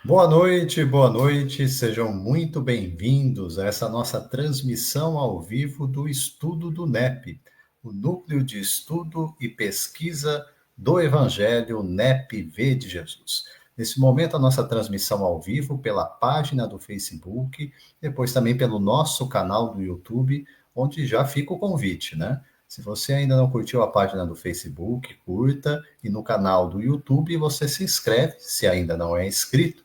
Boa noite, sejam muito bem-vindos a essa nossa transmissão ao vivo do estudo do NEP, o Núcleo de Estudo e Pesquisa do Evangelho NEP-V de Jesus. Nesse momento, a nossa transmissão ao vivo pela página do Facebook, depois também pelo nosso canal do YouTube, onde já fica o convite, né? Se você ainda não curtiu a página do Facebook, curta, e no canal do YouTube você se inscreve, se ainda não é inscrito,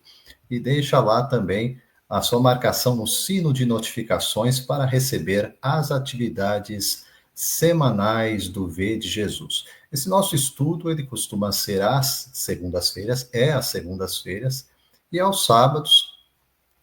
e deixa lá também a sua marcação no sino de notificações para receber as atividades semanais do V de Jesus. Esse nosso estudo, ele costuma ser às segundas-feiras, às segundas-feiras, e aos sábados,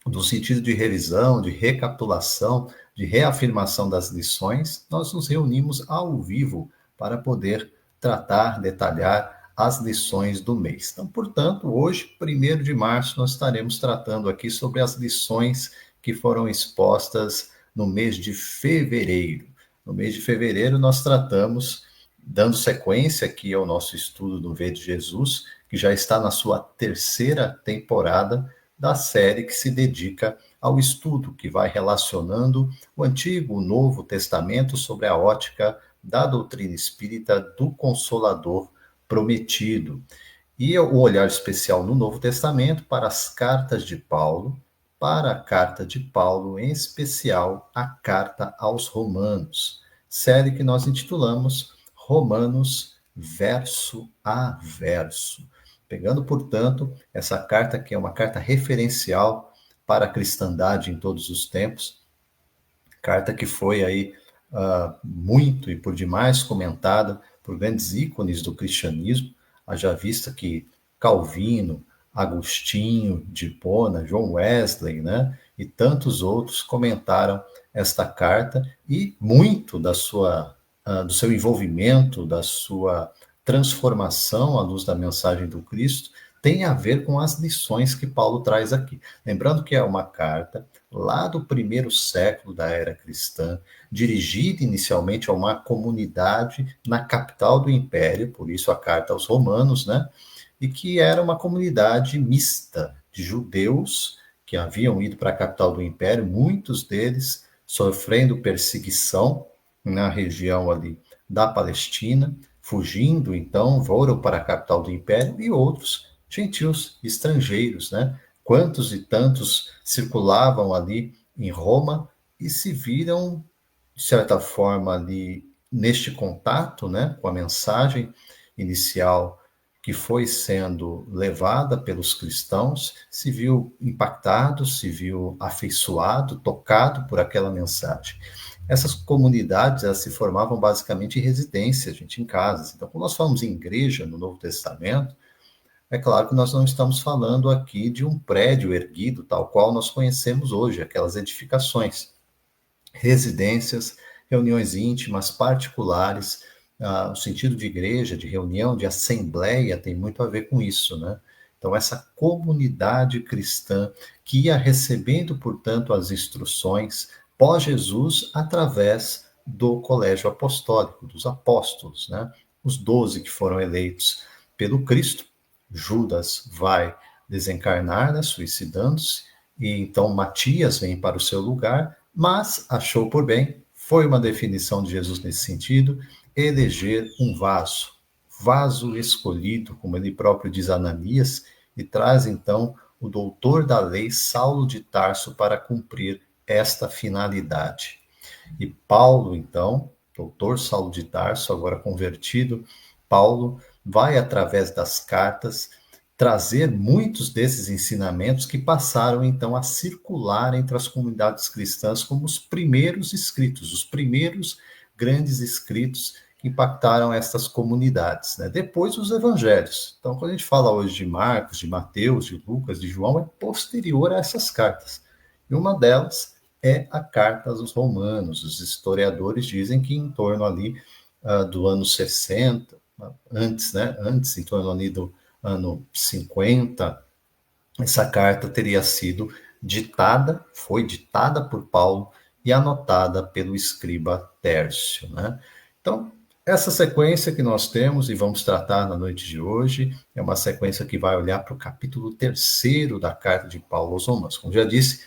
no sentido de revisão, de recapitulação, de reafirmação das lições, nós nos reunimos ao vivo para poder tratar, detalhar as lições do mês. Então, portanto, hoje, 1º de março, nós estaremos tratando aqui sobre as lições que foram expostas no mês de fevereiro. No mês de fevereiro, nós tratamos, dando sequência aqui ao nosso estudo do V de Jesus, que já está na sua 3ª temporada, da série que se dedica ao estudo, que vai relacionando o Antigo e o Novo Testamento sobre a ótica da doutrina espírita do Consolador prometido. E o olhar especial no Novo Testamento para as cartas de Paulo, para a carta de Paulo, em especial a carta aos Romanos, série que nós intitulamos Romanos verso a verso. Pegando, portanto, essa carta que é uma carta referencial para a cristandade em todos os tempos, carta que foi aí muito e por demais comentada por grandes ícones do cristianismo, haja vista que Calvino, Agostinho de Hipona, John Wesley, né, e tantos outros comentaram esta carta e muito do seu envolvimento, da sua transformação à luz da mensagem do Cristo, tem a ver com as lições que Paulo traz aqui. Lembrando que é uma carta lá do 1º século da era cristã, dirigida inicialmente a uma comunidade na capital do império, por isso a carta aos Romanos, né? E que era uma comunidade mista de judeus que haviam ido para a capital do império, muitos deles sofrendo perseguição na região ali da Palestina, fugindo, então, foram para a capital do império, e outros gentios, estrangeiros, né? Quantos e tantos circulavam ali em Roma e se viram, de certa forma, ali neste contato, né, com a mensagem inicial que foi sendo levada pelos cristãos, se viu impactado, se viu afeiçoado, tocado por aquela mensagem. Essas comunidades, elas se formavam basicamente em residências, gente, em casas. Então, quando nós falamos em igreja no Novo Testamento, é claro que nós não estamos falando aqui de um prédio erguido, tal qual nós conhecemos hoje, aquelas edificações, residências, reuniões íntimas, particulares. O sentido de igreja, de reunião, de assembleia, tem muito a ver com isso, né? Então, essa comunidade cristã que ia recebendo, portanto, as instruções pós-Jesus através do colégio apostólico, dos apóstolos, né? Os 12 que foram eleitos pelo Cristo. Judas vai desencarnar, né, suicidando-se, e então Matias vem para o seu lugar, mas achou por bem, foi uma definição de Jesus nesse sentido, eleger um vaso escolhido, como ele próprio diz a Ananias, e traz então o doutor da lei, Saulo de Tarso, para cumprir esta finalidade. E Paulo, então, doutor Saulo de Tarso, agora convertido, Paulo vai, através das cartas, trazer muitos desses ensinamentos que passaram, então, a circular entre as comunidades cristãs como os primeiros escritos, os primeiros grandes escritos que impactaram essas comunidades, né? Depois, os evangelhos. Então, quando a gente fala hoje de Marcos, de Mateus, de Lucas, de João, é posterior a essas cartas. E uma delas é a carta aos Romanos. Os historiadores dizem que em torno ali do ano 60, antes, né? Antes, em torno ali do ano 50, essa carta teria sido ditada, foi ditada por Paulo e anotada pelo escriba Tércio, né? Então, Essa sequência que nós temos e vamos tratar na noite de hoje é uma sequência que vai olhar para o capítulo 3º da carta de Paulo aos Romanos. Como já disse,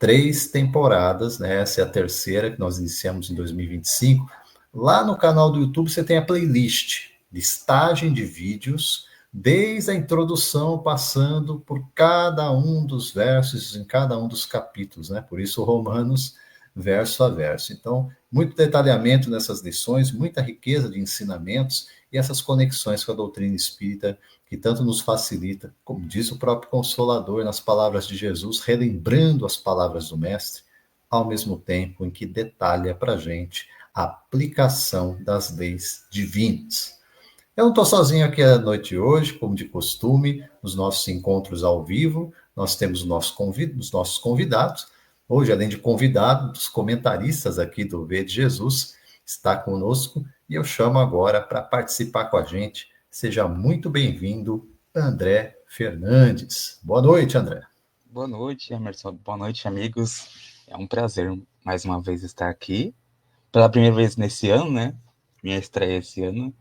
3 temporadas, né? Essa é a terceira que nós iniciamos em 2025. Lá no canal do YouTube você tem a playlist, listagem de vídeos, desde a introdução, passando por cada um dos versos, em cada um dos capítulos, né? Por isso, Romanos, verso a verso. Então, muito detalhamento nessas lições, muita riqueza de ensinamentos e essas conexões com a doutrina espírita que tanto nos facilita, como diz o próprio Consolador nas palavras de Jesus, relembrando as palavras do Mestre, ao mesmo tempo em que detalha para a gente a aplicação das leis divinas. Eu não estou sozinho aqui à noite de hoje, como de costume, nos nossos encontros ao vivo, nós temos os nossos convidados. Hoje, além de convidados, comentaristas aqui do V de Jesus, está conosco e eu chamo agora para participar com a gente. Seja muito bem-vindo, André Fernandes. Boa noite, André. Boa noite, Emerson. Boa noite, amigos. É um prazer mais uma vez estar aqui. Pela primeira vez nesse ano, né? Minha estreia esse ano.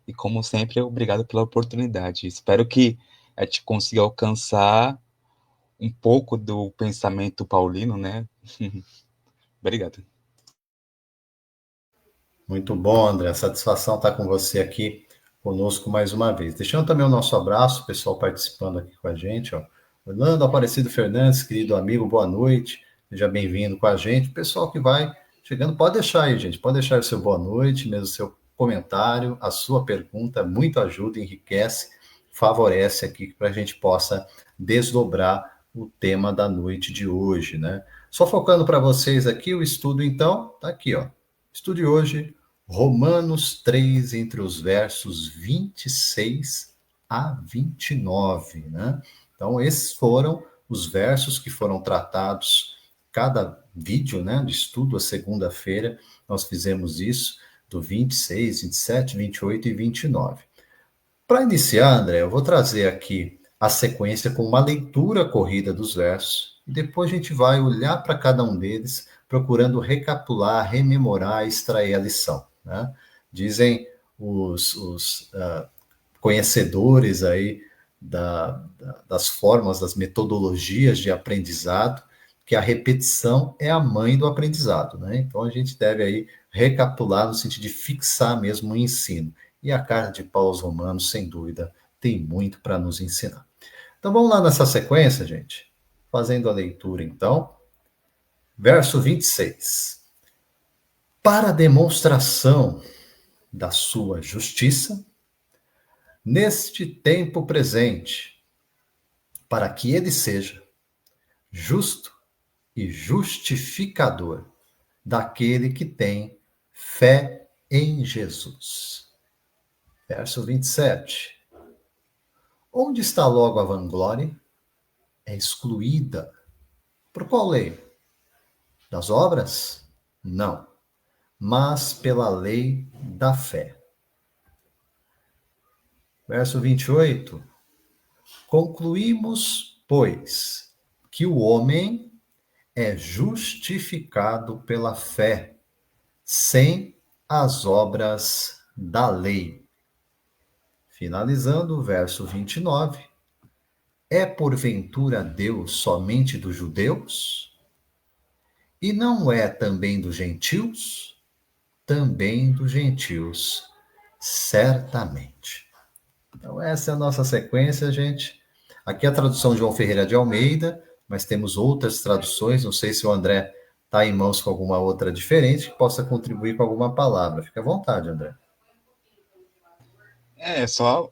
E como sempre, obrigado pela oportunidade. Espero que a gente consiga alcançar um pouco do pensamento paulino, né? Obrigado. Muito bom, André. A satisfação estar com você aqui conosco mais uma vez. Deixando também o nosso abraço, o pessoal participando aqui com a gente, ó. Orlando Aparecido Fernandes, querido amigo, boa noite. Seja bem-vindo com a gente. O pessoal que vai chegando, pode deixar aí, gente. Pode deixar o seu boa noite, mesmo o seu comentário, a sua pergunta, muito ajuda, enriquece, favorece aqui para a gente possa desdobrar o tema da noite de hoje, né? Só focando para vocês aqui o estudo, então, tá aqui, ó. Estude hoje Romanos 3, entre os versos 26 a 29, né? Então, esses foram os versos que foram tratados, cada vídeo, né, de estudo, a segunda-feira, nós fizemos isso, do 26, 27, 28 e 29. Para iniciar, André, eu vou trazer aqui a sequência com uma leitura corrida dos versos, e depois a gente vai olhar para cada um deles, procurando recapitular, rememorar, extrair a lição, né? Dizem os conhecedores aí das formas, das metodologias de aprendizado, que a repetição é a mãe do aprendizado, né? Então a gente deve aí recapitular no sentido de fixar mesmo o ensino. E a carta de Paulo aos Romanos, sem dúvida, tem muito para nos ensinar. Então vamos lá nessa sequência, gente. Fazendo a leitura, então. Verso 26. Para a demonstração da sua justiça, neste tempo presente, para que ele seja justo e justificador daquele que tem fé em Jesus. Verso 27. Onde está logo a vanglória? É excluída. Por qual lei? Das obras? Não, mas pela lei da fé. Verso 28. Concluímos, pois, que o homem é justificado pela fé, sem as obras da lei. Finalizando o verso 29. É porventura Deus somente dos judeus? E não é também dos gentios? Também dos gentios, certamente. Então, essa é a nossa sequência, gente. Aqui é a tradução de João Ferreira de Almeida, mas temos outras traduções. Não sei se o André está em mãos com alguma outra diferente que possa contribuir com alguma palavra. Fique à vontade, André.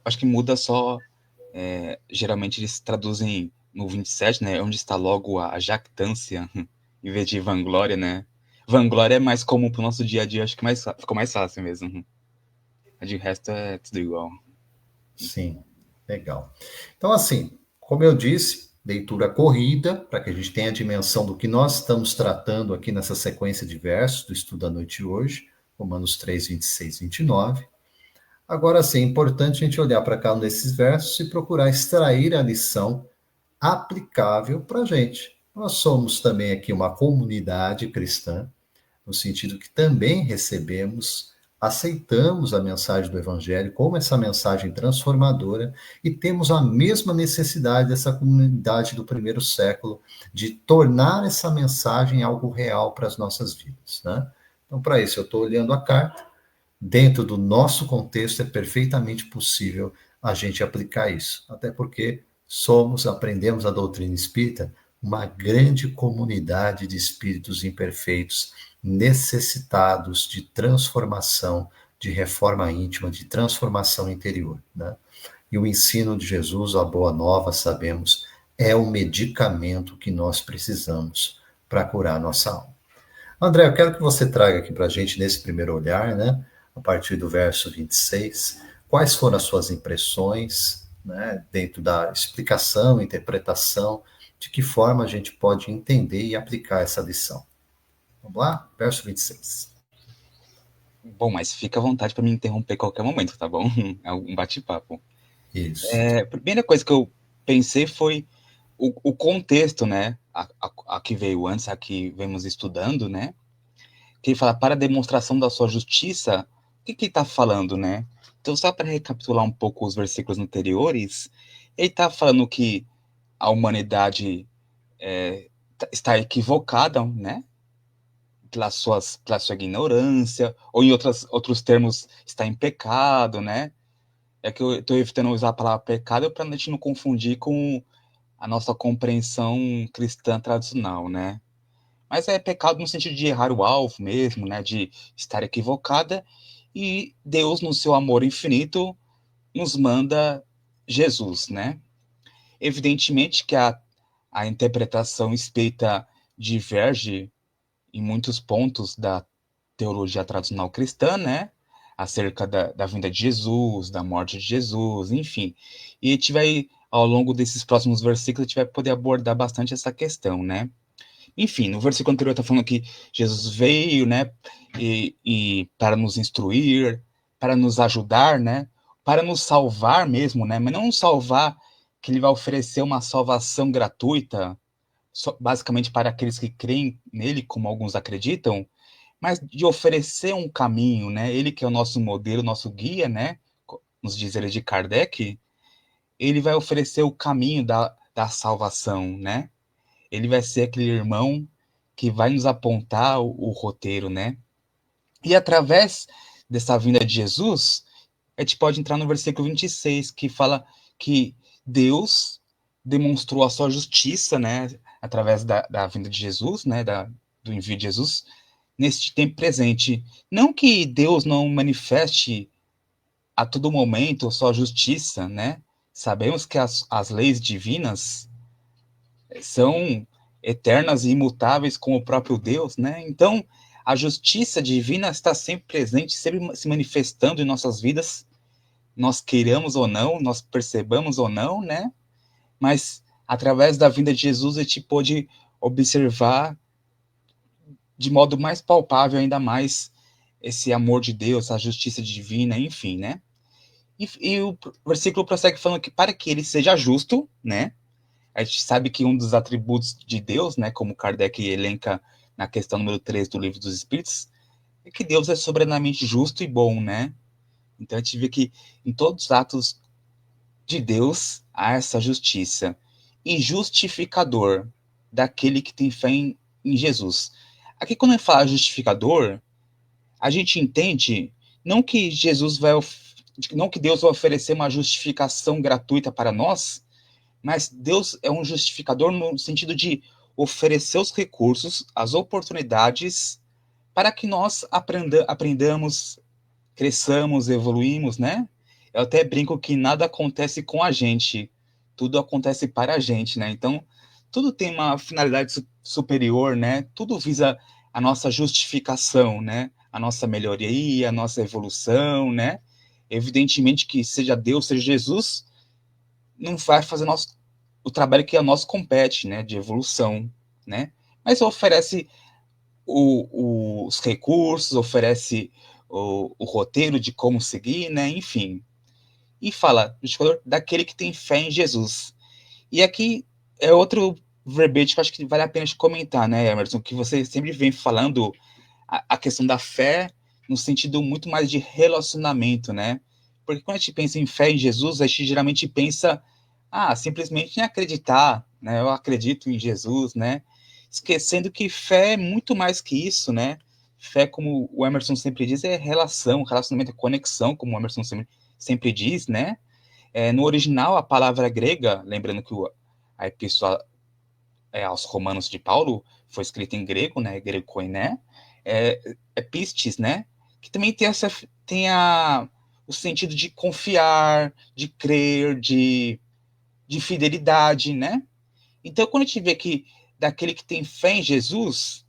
Acho que muda só. Geralmente eles traduzem no 27, né? Onde está logo a jactância, em vez de vanglória, né? Vanglória é mais comum pro nosso dia a dia, acho que ficou mais fácil mesmo. De resto é tudo igual. Sim, legal. Então, assim, como eu disse, leitura corrida, para que a gente tenha a dimensão do que nós estamos tratando aqui nessa sequência de versos do estudo da noite de hoje, Romanos 3, 26, 29. Agora, sim, é importante a gente olhar para cada um desses versos e procurar extrair a lição aplicável para a gente. Nós somos também aqui uma comunidade cristã, no sentido que também recebemos aceitamos a mensagem do Evangelho como essa mensagem transformadora e temos a mesma necessidade dessa comunidade do primeiro século de tornar essa mensagem algo real para as nossas vidas, né? Então, para isso, eu estou olhando a carta. Dentro do nosso contexto, é perfeitamente possível a gente aplicar isso. Até porque aprendemos a doutrina espírita, uma grande comunidade de espíritos imperfeitos, necessitados de transformação, de reforma íntima, de transformação interior, né? E o ensino de Jesus, a Boa Nova, sabemos, é o medicamento que nós precisamos para curar a nossa alma. André, eu quero que você traga aqui para a gente, nesse primeiro olhar, né, a partir do verso 26, quais foram as suas impressões, né, dentro da explicação, interpretação, de que forma a gente pode entender e aplicar essa lição. Vamos lá? Verso 26. Bom, mas fica à vontade para me interromper a qualquer momento, tá bom? É um bate-papo. Isso. A primeira coisa que eu pensei foi o contexto, né? A que veio antes, a que vemos estudando, né? Que ele fala, para a demonstração da sua justiça, o que ele está falando, né? Então, só para recapitular um pouco os versículos anteriores, ele está falando que a humanidade está equivocada, né? Pela sua ignorância, ou em outros termos, está em pecado, né? É que eu estou evitando usar a palavra pecado para a gente não confundir com a nossa compreensão cristã tradicional, né? Mas é pecado no sentido de errar o alvo mesmo, né? De estar equivocada. E Deus, no seu amor infinito, nos manda Jesus, né? Evidentemente que a interpretação espírita diverge em muitos pontos da teologia tradicional cristã, né? Acerca da vinda de Jesus, da morte de Jesus, enfim. E a gente vai, ao longo desses próximos versículos, a gente vai poder abordar bastante essa questão, né? Enfim, no versículo anterior está falando que Jesus veio, né, e para nos instruir, para nos ajudar, né, para nos salvar mesmo, né, mas não salvar que ele vai oferecer uma salvação gratuita, basicamente para aqueles que creem nele, como alguns acreditam, mas de oferecer um caminho, né, ele que é o nosso modelo, nosso guia, né, nos diz ele de Kardec, ele vai oferecer o caminho da salvação, né, ele vai ser aquele irmão que vai nos apontar o roteiro, né? E através dessa vinda de Jesus, a gente pode entrar no versículo 26, que fala que Deus demonstrou a sua justiça, né? Através da vinda de Jesus, né? Do envio de Jesus, neste tempo presente. Não que Deus não manifeste a todo momento sua justiça, né? Sabemos que as leis divinas são eternas e imutáveis como o próprio Deus, né? Então, a justiça divina está sempre presente, sempre se manifestando em nossas vidas, nós queiramos ou não, nós percebamos ou não, né? Mas através da vinda de Jesus, a gente pôde observar de modo mais palpável ainda mais esse amor de Deus, a justiça divina, enfim, né? E o versículo prossegue falando que para que ele seja justo, né? A gente sabe que um dos atributos de Deus, né, como Kardec elenca na questão número 3 do Livro dos Espíritos, é que Deus é soberanamente justo e bom, né? Então a gente vê que em todos os atos de Deus há essa justiça. E justificador daquele que tem fé em Jesus. Aqui quando ele fala justificador, a gente entende não que não que Deus vai oferecer uma justificação gratuita para nós, mas Deus é um justificador no sentido de oferecer os recursos, as oportunidades para que nós aprendamos, cresçamos, evoluímos, né? Eu até brinco que nada acontece com a gente, tudo acontece para a gente, né? Então, tudo tem uma finalidade superior, né? Tudo visa a nossa justificação, né? A nossa melhoria, a nossa evolução, né? Evidentemente que seja Deus, seja Jesus, não vai fazer o trabalho que a nós compete, né, de evolução, né? Mas oferece os recursos, oferece o roteiro de como seguir, né? Enfim. E fala, justificador daquele que tem fé em Jesus. E aqui é outro verbete que eu acho que vale a pena te comentar, né, Emerson? Que você sempre vem falando a questão da fé no sentido muito mais de relacionamento, né? Porque quando a gente pensa em fé em Jesus, a gente geralmente pensa, simplesmente em acreditar, né? Eu acredito em Jesus, né? Esquecendo que fé é muito mais que isso, né? Fé, como o Emerson sempre diz, é relação, relacionamento é conexão, como o Emerson sempre diz, né? No original, a palavra grega, lembrando que a epístola aos Romanos de Paulo foi escrita em grego, né? Grego koiné, pistis, né? Que também tem o sentido de confiar, de crer, de fidelidade, né? Então, quando a gente vê que daquele que tem fé em Jesus,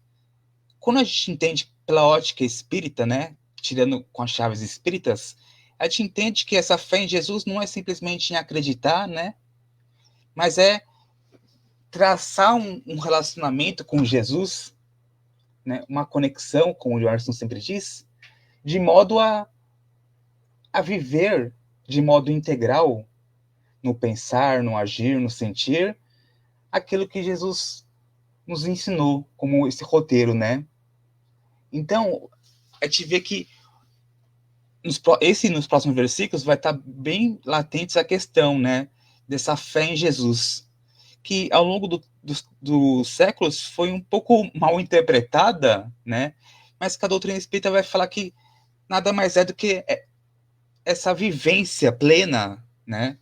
quando a gente entende pela ótica espírita, né? Tirando com as chaves espíritas, a gente entende que essa fé em Jesus não é simplesmente em acreditar, né? Mas é traçar um relacionamento com Jesus, né? Uma conexão, como o Emerson sempre diz, de modo a viver de modo integral no pensar, no agir, no sentir, aquilo que Jesus nos ensinou, como esse roteiro, né? Então, a gente vê que nos próximos versículos vai estar bem latente a questão, né? Dessa fé em Jesus, que ao longo dos séculos foi um pouco mal interpretada, né? Mas que a doutrina espírita vai falar que nada mais é do que essa vivência plena, né?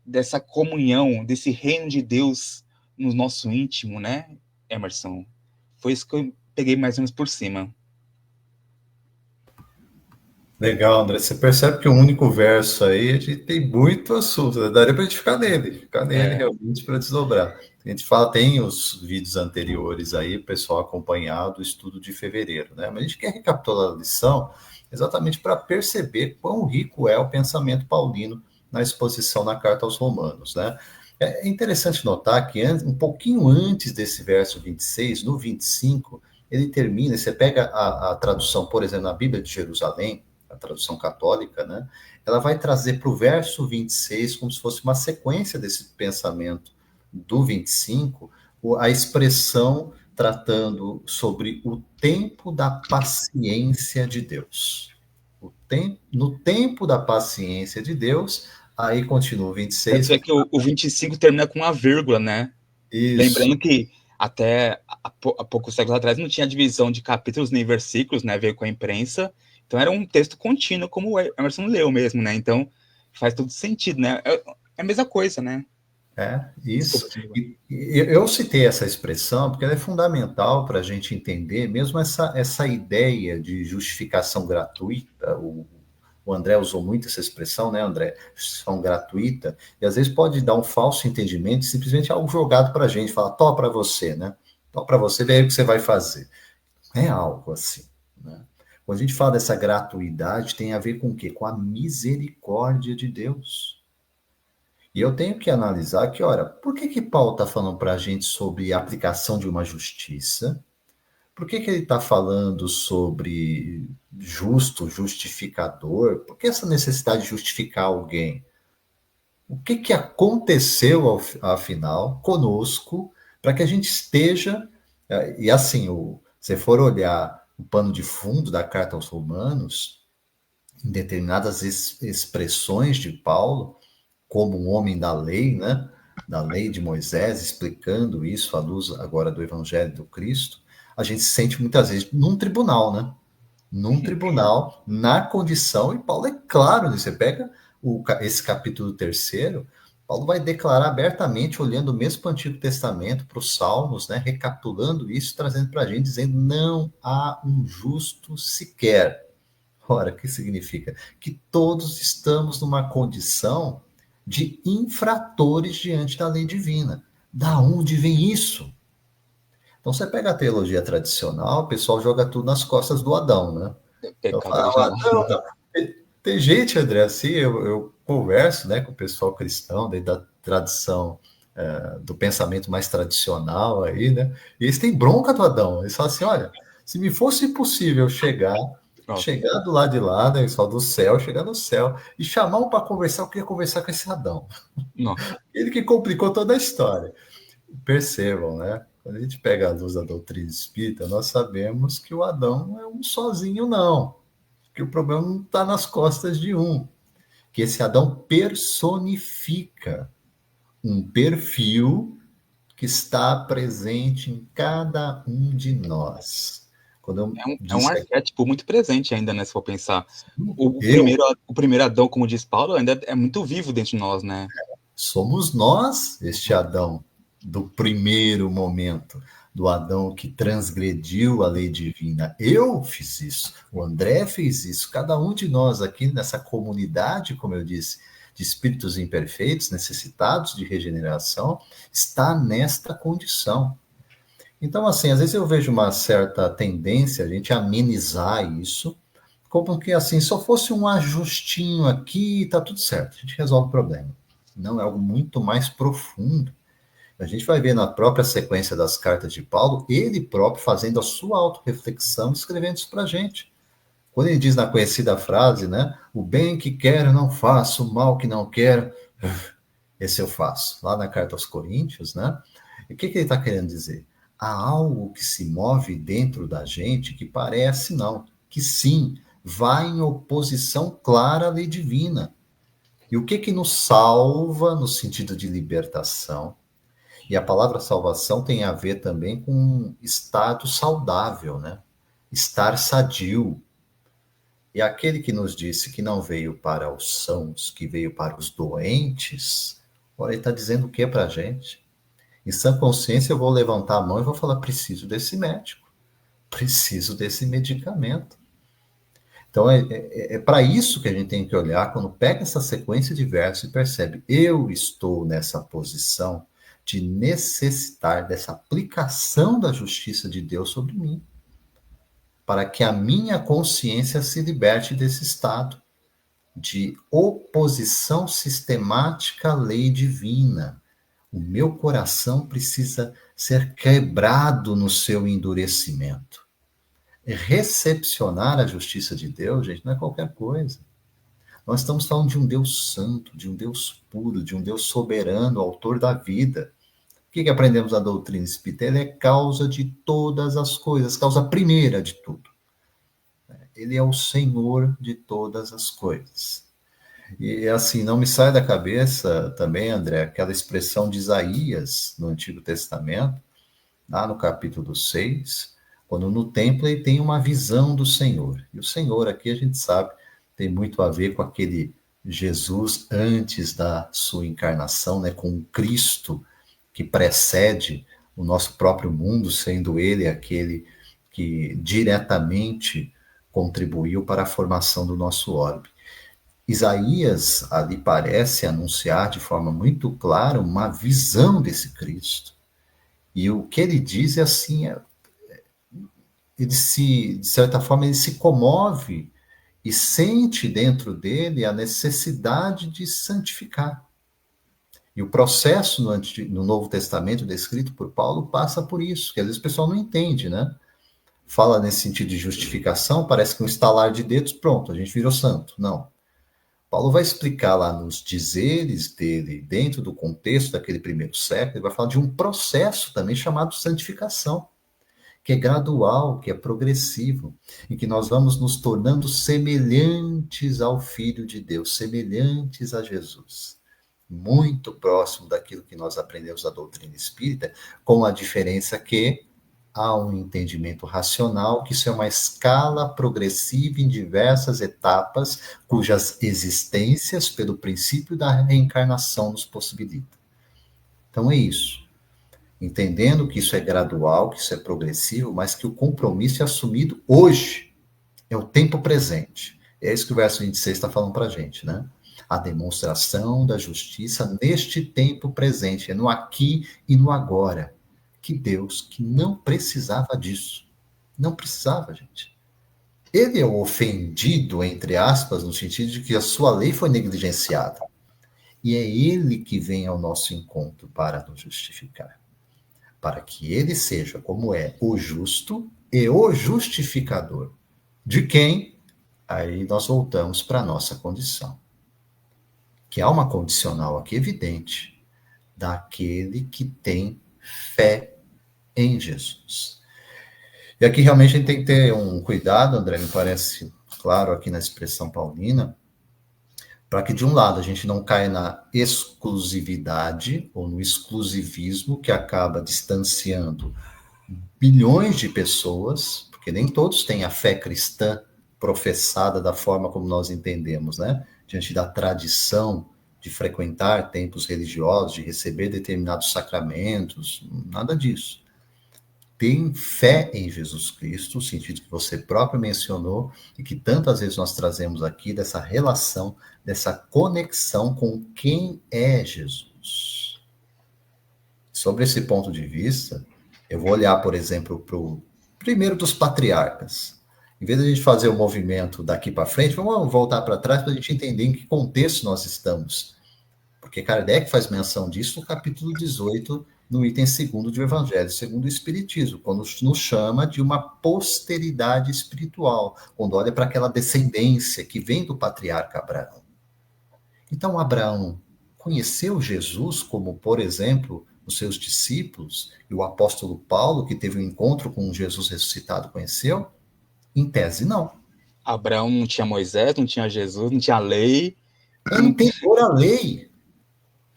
Dessa comunhão, desse reino de Deus no nosso íntimo, né, Emerson? Foi isso que eu peguei mais ou menos por cima. Legal, André. Você percebe que o único verso aí, a gente tem muito assunto, né? Daria para a gente ficar nele realmente para desdobrar. A gente fala, tem os vídeos anteriores aí, o pessoal acompanhado, o estudo de fevereiro, né? Mas a gente quer recapitular a lição exatamente para perceber quão rico é o pensamento paulino na exposição na carta aos Romanos, né? É interessante notar que um pouquinho antes desse verso 26, no 25, ele termina, você pega a tradução, por exemplo, na Bíblia de Jerusalém, a tradução católica, né? Ela vai trazer para o verso 26 como se fosse uma sequência desse pensamento do 25, a expressão tratando sobre o tempo da paciência de Deus. No tempo da paciência de Deus, aí continua o Tanto 26. é que o 25 termina com uma vírgula, né? Isso, Lembrando que até há poucos séculos atrás não tinha divisão de capítulos nem versículos, né? Veio com a imprensa. Então era um texto contínuo, como o Emerson leu mesmo, né? Então faz todo sentido, né? É a mesma coisa, né? isso. Desculpa, desculpa. E eu citei essa expressão porque ela é fundamental para a gente entender mesmo essa ideia de justificação gratuita. O André usou muito essa expressão, né, André? Justificação gratuita. E às vezes pode dar um falso entendimento, simplesmente algo jogado para a gente, fala, tó para você, né? Tó para você, vê aí o que você vai fazer. É algo assim, né? Quando a gente fala dessa gratuidade, tem a ver com o quê? Com a misericórdia de Deus. E eu tenho que analisar que, olha, por que Paulo está falando para a gente sobre a aplicação de uma justiça? Por que ele está falando sobre justo, justificador? Por que essa necessidade de justificar alguém? O que aconteceu, afinal, conosco, para que a gente esteja. E assim, se for olhar o pano de fundo da carta aos Romanos, em determinadas expressões de Paulo, como um homem da lei, né? Da lei de Moisés, explicando isso à luz agora do Evangelho do Cristo, a gente se sente muitas vezes num tribunal, né? Num tribunal, na condição, e Paulo é claro, né? Você pega esse capítulo terceiro, Paulo vai declarar abertamente, olhando mesmo para o Antigo Testamento, para os Salmos, né? Recapitulando isso, trazendo para a gente, dizendo: não há um justo sequer. Ora, o que significa? Que todos estamos numa condição de infratores diante da lei divina. Da onde vem isso? Então, você pega a teologia tradicional, o pessoal joga tudo nas costas do Adão, né? Então, Pecado fala, original. Adão, tá. Tem gente, André, assim, eu converso, né, com o pessoal cristão, dentro da tradição, do pensamento mais tradicional aí, né? E eles têm bronca do Adão. Eles falam assim, olha, se me fosse possível Nossa, chegar do lado de lá, né, só do céu, chegar no céu, e chamar um para conversar, eu queria conversar com esse Adão. nossa. Ele que complicou toda a história. Percebam, né? Quando a gente pega a luz da doutrina espírita, nós sabemos que o Adão não é um sozinho, não. que o problema não está nas costas de um, que esse Adão personifica um perfil que está presente em cada um de nós. Quando eu É um disse aqui, arquétipo muito presente ainda, né? Se for pensar. eu, O primeiro Adão, como diz Paulo, ainda é muito vivo dentro de nós, né? somos nós este Adão do primeiro momento, do Adão que transgrediu a lei divina. Eu fiz isso, o André fez isso, cada um de nós aqui nessa comunidade, como eu disse, de espíritos imperfeitos, necessitados de regeneração, está nesta condição. Então, assim, às vezes eu vejo uma certa tendência a gente amenizar isso, como que assim, só fosse um ajustinho aqui, tá tudo certo, a gente resolve o problema. Não, é algo muito mais profundo. A gente vai ver na própria sequência das cartas de Paulo, ele próprio fazendo a sua autorreflexão, escrevendo isso para a gente. Quando ele diz na conhecida frase, né? O bem que quero não faço, o mal que não quero, esse eu faço. Lá na carta aos Coríntios, né? E o que ele está querendo dizer? Há algo que se move dentro da gente que parece não, que sim, vai em oposição clara à lei divina. E o que nos salva no sentido de libertação? E a palavra salvação tem a ver também com um estado saudável, né? Estar sadio. E aquele que nos disse que não veio para os sãos, que veio para os doentes, olha, ele está dizendo o que para a gente? Em sã consciência, eu vou levantar a mão e vou falar: preciso desse médico, preciso desse medicamento. Então, é para isso que a gente tem que olhar quando pega essa sequência de versos e percebe: eu estou nessa posição de necessitar dessa aplicação da justiça de Deus sobre mim, para que a minha consciência se liberte desse estado de oposição sistemática à lei divina. O meu coração precisa ser quebrado no seu endurecimento. Recepcionar a justiça de Deus, gente, não é qualquer coisa. Nós estamos falando de um Deus santo, de um Deus puro, de um Deus soberano, autor da vida. O que aprendemos na doutrina espírita? Ele é causa de todas as coisas, causa primeira de tudo. Ele é o Senhor de todas as coisas. E assim, não me sai da cabeça também, André, aquela expressão de Isaías no Antigo Testamento, lá no capítulo 6, quando no templo ele tem uma visão do Senhor. E o Senhor aqui, a gente sabe, tem muito a ver com aquele Jesus antes da sua encarnação, né, com o Cristo que precede o nosso próprio mundo, sendo ele aquele que diretamente contribuiu para a formação do nosso orbe. Isaías ali parece anunciar de forma muito clara uma visão desse Cristo. E o que ele diz é assim, ele se, de certa forma, ele se comove e sente dentro dele a necessidade de santificar. E o processo no Novo Testamento descrito por Paulo passa por isso, que às vezes o pessoal não entende, né? Fala nesse sentido de justificação, parece que um estalar de dedos, pronto, a gente virou santo. Não. Paulo vai explicar lá nos dizeres dele, dentro do contexto daquele primeiro século, ele vai falar de um processo também chamado santificação, que é gradual, que é progressivo, em que nós vamos nos tornando semelhantes ao Filho de Deus, semelhantes a Jesus. Muito próximo daquilo que nós aprendemos da doutrina espírita, com a diferença que há um entendimento racional que isso é uma escala progressiva em diversas etapas, cujas existências, pelo princípio da reencarnação, nos possibilita. Então é isso. Entendendo que isso é gradual, que isso é progressivo, mas que o compromisso é assumido hoje. É o tempo presente. É isso que o verso 26 está falando para a gente, né? A demonstração da justiça neste tempo presente, é no aqui e no agora. Que Deus que não precisava disso. Não precisava, gente. Ele é o ofendido, entre aspas, no sentido de que a sua lei foi negligenciada. E é ele que vem ao nosso encontro para nos justificar. Para que ele seja, como é, o justo e o justificador. De quem? Aí nós voltamos para a nossa condição. Que há uma condicional aqui evidente, daquele que tem fé em Jesus. E aqui realmente a gente tem que ter um cuidado, André, me parece claro aqui na expressão paulina, para que, de um lado, a gente não caia na exclusividade ou no exclusivismo que acaba distanciando bilhões de pessoas, porque nem todos têm a fé cristã professada da forma como nós entendemos, né? Diante da tradição de frequentar templos religiosos, de receber determinados sacramentos, nada disso. Tem fé em Jesus Cristo, o sentido que você próprio mencionou e que tantas vezes nós trazemos aqui, dessa relação, dessa conexão com quem é Jesus. Sobre esse ponto de vista, eu vou olhar, por exemplo, para o primeiro dos patriarcas. Em vez de a gente fazer o movimento daqui para frente, vamos voltar para trás para a gente entender em que contexto nós estamos. Porque Kardec faz menção disso no capítulo 18, no item 2º do Evangelho segundo o Espiritismo, quando nos chama de uma posteridade espiritual, quando olha para aquela descendência que vem do patriarca Abraão. Então, Abraão conheceu Jesus como, por exemplo, os seus discípulos, e o apóstolo Paulo, que teve um encontro com Jesus ressuscitado, conheceu? Em tese, não. Abraão não tinha Moisés, não tinha Jesus, não tinha lei. Anterior à lei.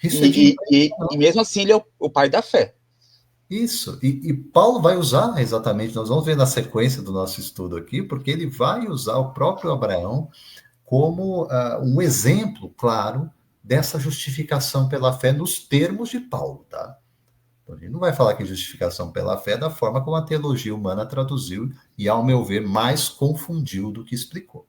Isso é de e mesmo assim ele é o pai da fé. Isso, e Paulo vai usar exatamente, nós vamos ver na sequência do nosso estudo aqui, porque ele vai usar o próprio Abraão como um exemplo claro dessa justificação pela fé nos termos de Paulo, tá? Então, ele não vai falar que justificação pela fé é da forma como a teologia humana traduziu e, ao meu ver, mais confundiu do que explicou.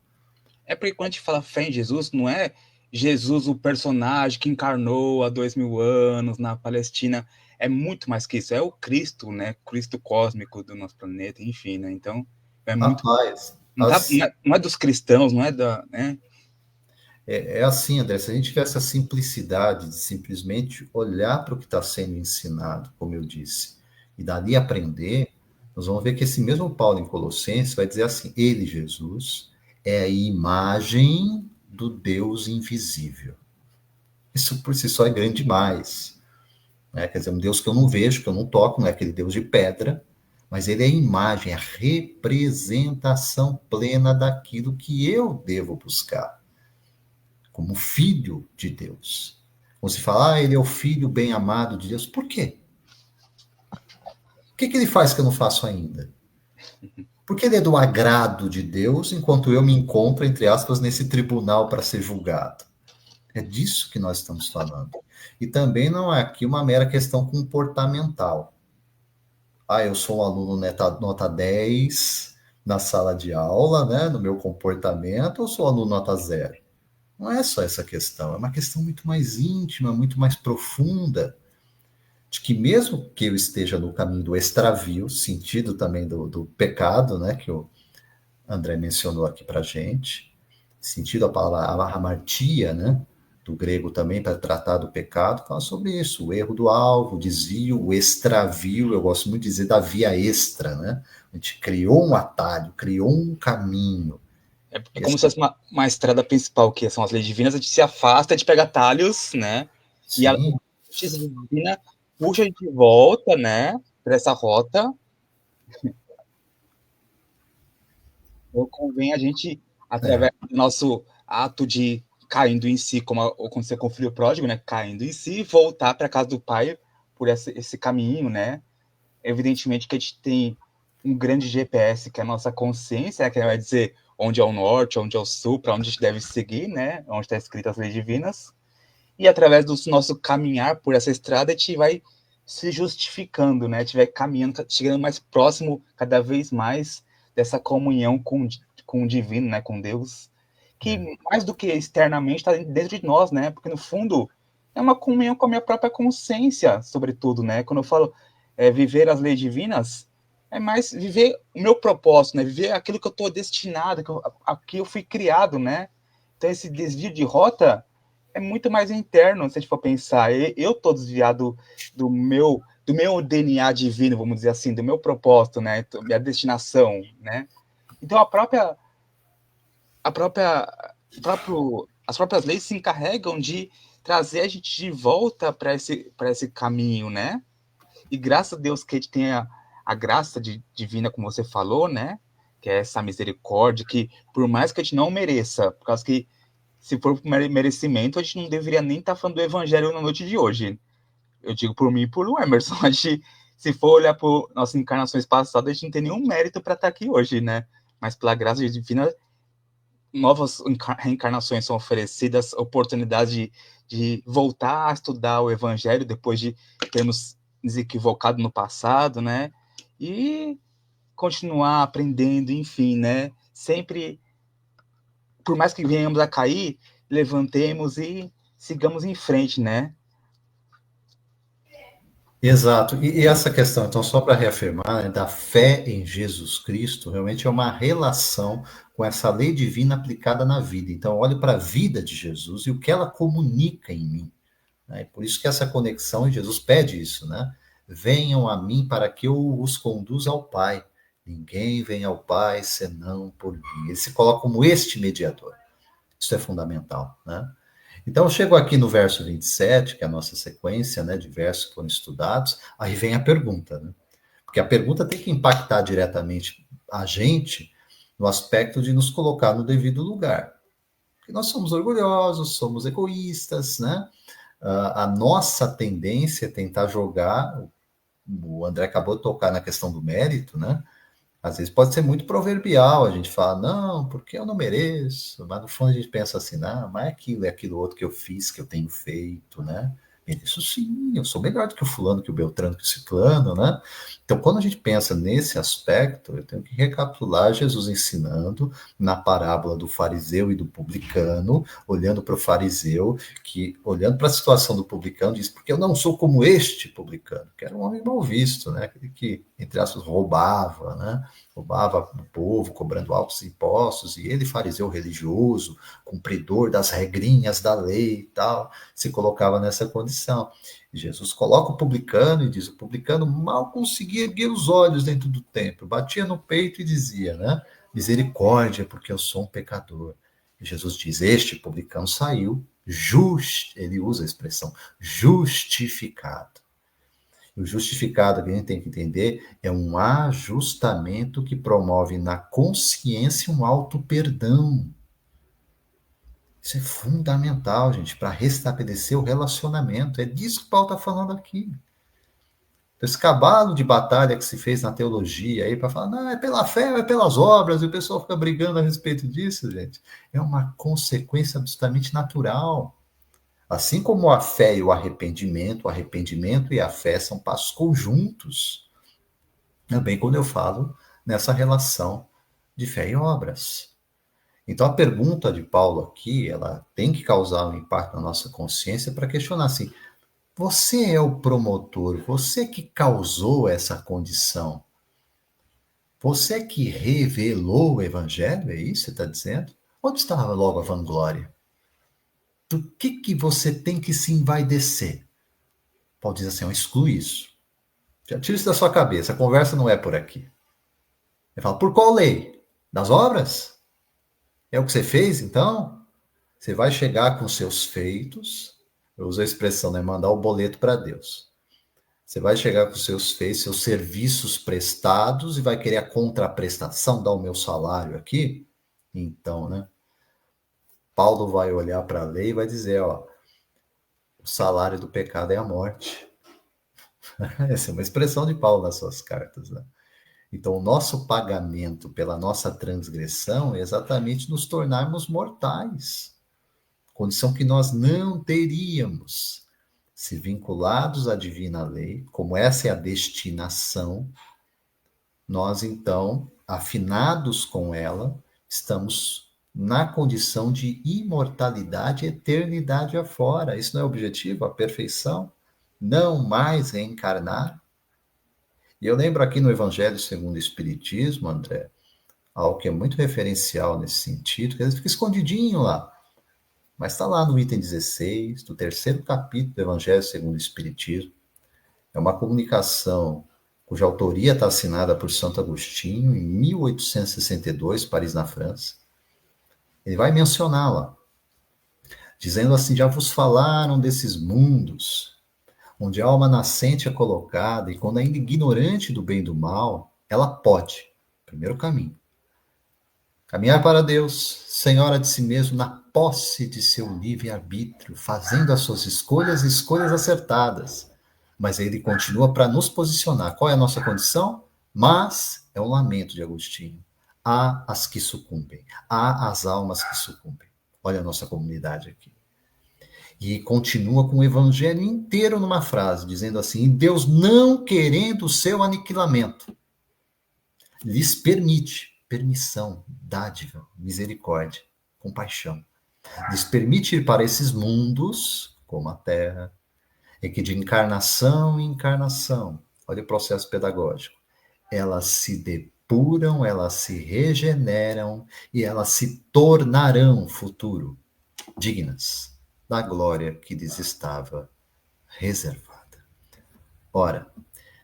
É porque quando a gente fala fé em Jesus, não é Jesus o personagem que encarnou há 2000 anos na Palestina, é muito mais que isso, é o Cristo, né? Cristo cósmico do nosso planeta, enfim, né? Então, é muito... Rapaz, não é dos cristãos, não é da... né? É assim, André, se a gente tiver essa simplicidade de simplesmente olhar para o que está sendo ensinado, como eu disse, e dali aprender, nós vamos ver que esse mesmo Paulo em Colossenses vai dizer assim: ele, Jesus, é a imagem do Deus invisível. Isso por si só é grande demais. Né? Quer dizer, um Deus que eu não vejo, que eu não toco, não é aquele Deus de pedra, mas ele é a imagem, a representação plena daquilo que eu devo buscar como filho de Deus. Quando se fala, ele é o filho bem amado de Deus, por quê? O que ele faz que eu não faço ainda? Porque ele é do agrado de Deus, enquanto eu me encontro, entre aspas, nesse tribunal para ser julgado. É disso que nós estamos falando. E também não é aqui uma mera questão comportamental. Eu sou um aluno nota 10 na sala de aula, né, no meu comportamento, ou sou um aluno nota 0? Não é só essa questão, é uma questão muito mais íntima, muito mais profunda, de que mesmo que eu esteja no caminho do extravio, sentido também do pecado, né, que o André mencionou aqui para gente, sentido a palavra hamartia, né, do grego também, para tratar do pecado, fala sobre isso, o erro do alvo, o desvio, o extravio, eu gosto muito de dizer da via extra, né, a gente criou um atalho, criou um caminho. É como se fosse uma estrada principal, que são as leis divinas, a gente se afasta de pegar atalhos, né? Sim. E a justiça divina puxa a gente de volta, né? Para essa rota. Ou convém a gente, através do nosso ato de caindo em si, como aconteceu com o filho pródigo, né? Caindo em si, voltar para a casa do pai por esse caminho, né? Evidentemente que a gente tem um grande GPS, que é a nossa consciência, que vai dizer onde é o norte, onde é o sul, para onde a gente deve seguir, né? Onde está escrito as leis divinas. E através do nosso caminhar por essa estrada, a gente vai se justificando, né? A gente vai caminhando, chegando mais próximo, cada vez mais, dessa comunhão com o divino, né? Com Deus. Que mais do que externamente está dentro de nós, né? Porque no fundo é uma comunhão com a minha própria consciência, sobretudo, né? Quando eu falo viver as leis divinas, é mais viver o meu propósito, né? Viver aquilo que eu estou destinado, a que eu fui criado, né? Então esse desvio de rota é muito mais interno, se a gente for pensar. Eu estou desviado do meu DNA divino, vamos dizer assim, do meu propósito, né? Minha destinação, né? Então as próprias leis se encarregam de trazer a gente de volta para esse caminho, né? E graças a Deus que a gente tem a graça divina, como você falou, né? que é essa misericórdia, que por mais que a gente não mereça, por causa que se for por merecimento, a gente não deveria nem estar falando do evangelho na noite de hoje. Eu digo por mim e por Emerson, a gente, se for olhar por nossas encarnações passadas, a gente não tem nenhum mérito para estar aqui hoje, né? Mas pela graça divina, novas reencarnações são oferecidas, oportunidades de voltar a estudar o evangelho depois de termos nos equivocado no passado, né? E continuar aprendendo, enfim, né? Sempre, por mais que venhamos a cair, levantemos e sigamos em frente, né? Exato. E essa questão, então, só para reafirmar, né, da fé em Jesus Cristo, realmente é uma relação com essa lei divina aplicada na vida. Então, olhe para a vida de Jesus e o que ela comunica em mim. Né? E por isso que essa conexão, e Jesus pede isso, né? Venham a mim para que eu os conduza ao Pai. Ninguém vem ao Pai senão por mim. Ele se coloca como este mediador. Isso é fundamental, né? Então, eu chego aqui no verso 27, que é a nossa sequência, né, de versos que foram estudados, aí vem a pergunta, né? Porque a pergunta tem que impactar diretamente a gente no aspecto de nos colocar no devido lugar. Porque nós somos orgulhosos, somos egoístas, né? A nossa tendência é tentar jogar, o André acabou de tocar na questão do mérito, né? Às vezes pode ser muito proverbial, a gente fala, não, porque eu não mereço, mas no fundo a gente pensa assim, não, mas é aquilo outro que eu fiz, que eu tenho feito, né? Mereço sim, eu sou melhor do que o fulano, que o Beltrano, que o ciclano, né? Então, quando a gente pensa nesse aspecto, eu tenho que recapitular Jesus ensinando na parábola do fariseu e do publicano, olhando para o fariseu, que olhando para a situação do publicano, diz, porque eu não sou como este publicano, que era um homem mal visto, né? Aquele que, entre aspas, roubava, né? Roubava o povo, cobrando altos impostos, e ele, fariseu religioso, cumpridor das regrinhas da lei e tal, se colocava nessa condição. E Jesus coloca o publicano e diz, o publicano mal conseguia erguer os olhos dentro do templo, batia no peito e dizia, né, misericórdia, porque eu sou um pecador. E Jesus diz, este publicano saiu, ele usa a expressão, justificado. O justificado que a gente tem que entender é um ajustamento que promove na consciência um auto-perdão. Isso é fundamental, gente, para restabelecer o relacionamento. É disso que Paulo está falando aqui. Esse cavalo de batalha que se fez na teologia aí para falar, não, é pela fé ou é pelas obras, e o pessoal fica brigando a respeito disso, gente. É uma consequência absolutamente natural. Assim como a fé e o arrependimento e a fé são passos conjuntos. Também quando eu falo nessa relação de fé e obras. Então a pergunta de Paulo aqui, ela tem que causar um impacto na nossa consciência para questionar assim, você é o promotor, você que causou essa condição, você que revelou o evangelho, é isso que você está dizendo? Onde estava logo a vanglória? Do que você tem que se envaidecer? Paulo diz assim, exclui isso. Já tira isso da sua cabeça, a conversa não é por aqui. Ele fala, por qual lei? Das obras? É o que você fez, então? Você vai chegar com seus feitos, eu uso a expressão, né? Mandar o boleto para Deus. Você vai chegar com seus feitos, seus serviços prestados e vai querer a contraprestação, dar o meu salário aqui? Então, né? Paulo vai olhar para a lei e vai dizer, ó, o salário do pecado é a morte. Essa é uma expressão de Paulo nas suas cartas, né? Então, o nosso pagamento pela nossa transgressão é exatamente nos tornarmos mortais. Condição que nós não teríamos se vinculados à divina lei, como essa é a destinação, nós então, afinados com ela, estamos na condição de imortalidade e eternidade afora. Isso não é o objetivo, a perfeição? Não mais reencarnar? E eu lembro aqui no Evangelho segundo o Espiritismo, André, algo que é muito referencial nesse sentido, que às vezes fica escondidinho lá. Mas está lá no item 16, do terceiro capítulo do Evangelho segundo o Espiritismo. É uma comunicação cuja autoria está assinada por Santo Agostinho em 1862, Paris, na França. Ele vai mencionar lá, dizendo assim, já vos falaram desses mundos, onde a alma nascente é colocada, e quando ainda ignorante do bem e do mal, ela pode, primeiro caminho, Caminhar para Deus, senhora de si mesmo, na posse de seu livre-arbítrio, fazendo as suas escolhas, escolhas acertadas. Mas ele continua para nos posicionar. Qual é a nossa condição? Mas é um lamento de Agostinho. Há as que sucumbem, há as almas que sucumbem. Olha a nossa comunidade aqui. E continua com o evangelho inteiro numa frase, dizendo assim: Deus, não querendo o seu aniquilamento, lhes permite, permissão, dádiva, misericórdia, compaixão, lhes permite ir para esses mundos, como a Terra, em que de encarnação em encarnação, olha o processo pedagógico, elas se depuram, elas se regeneram e elas se tornarão futuro dignas da glória que lhes estava reservada. Ora,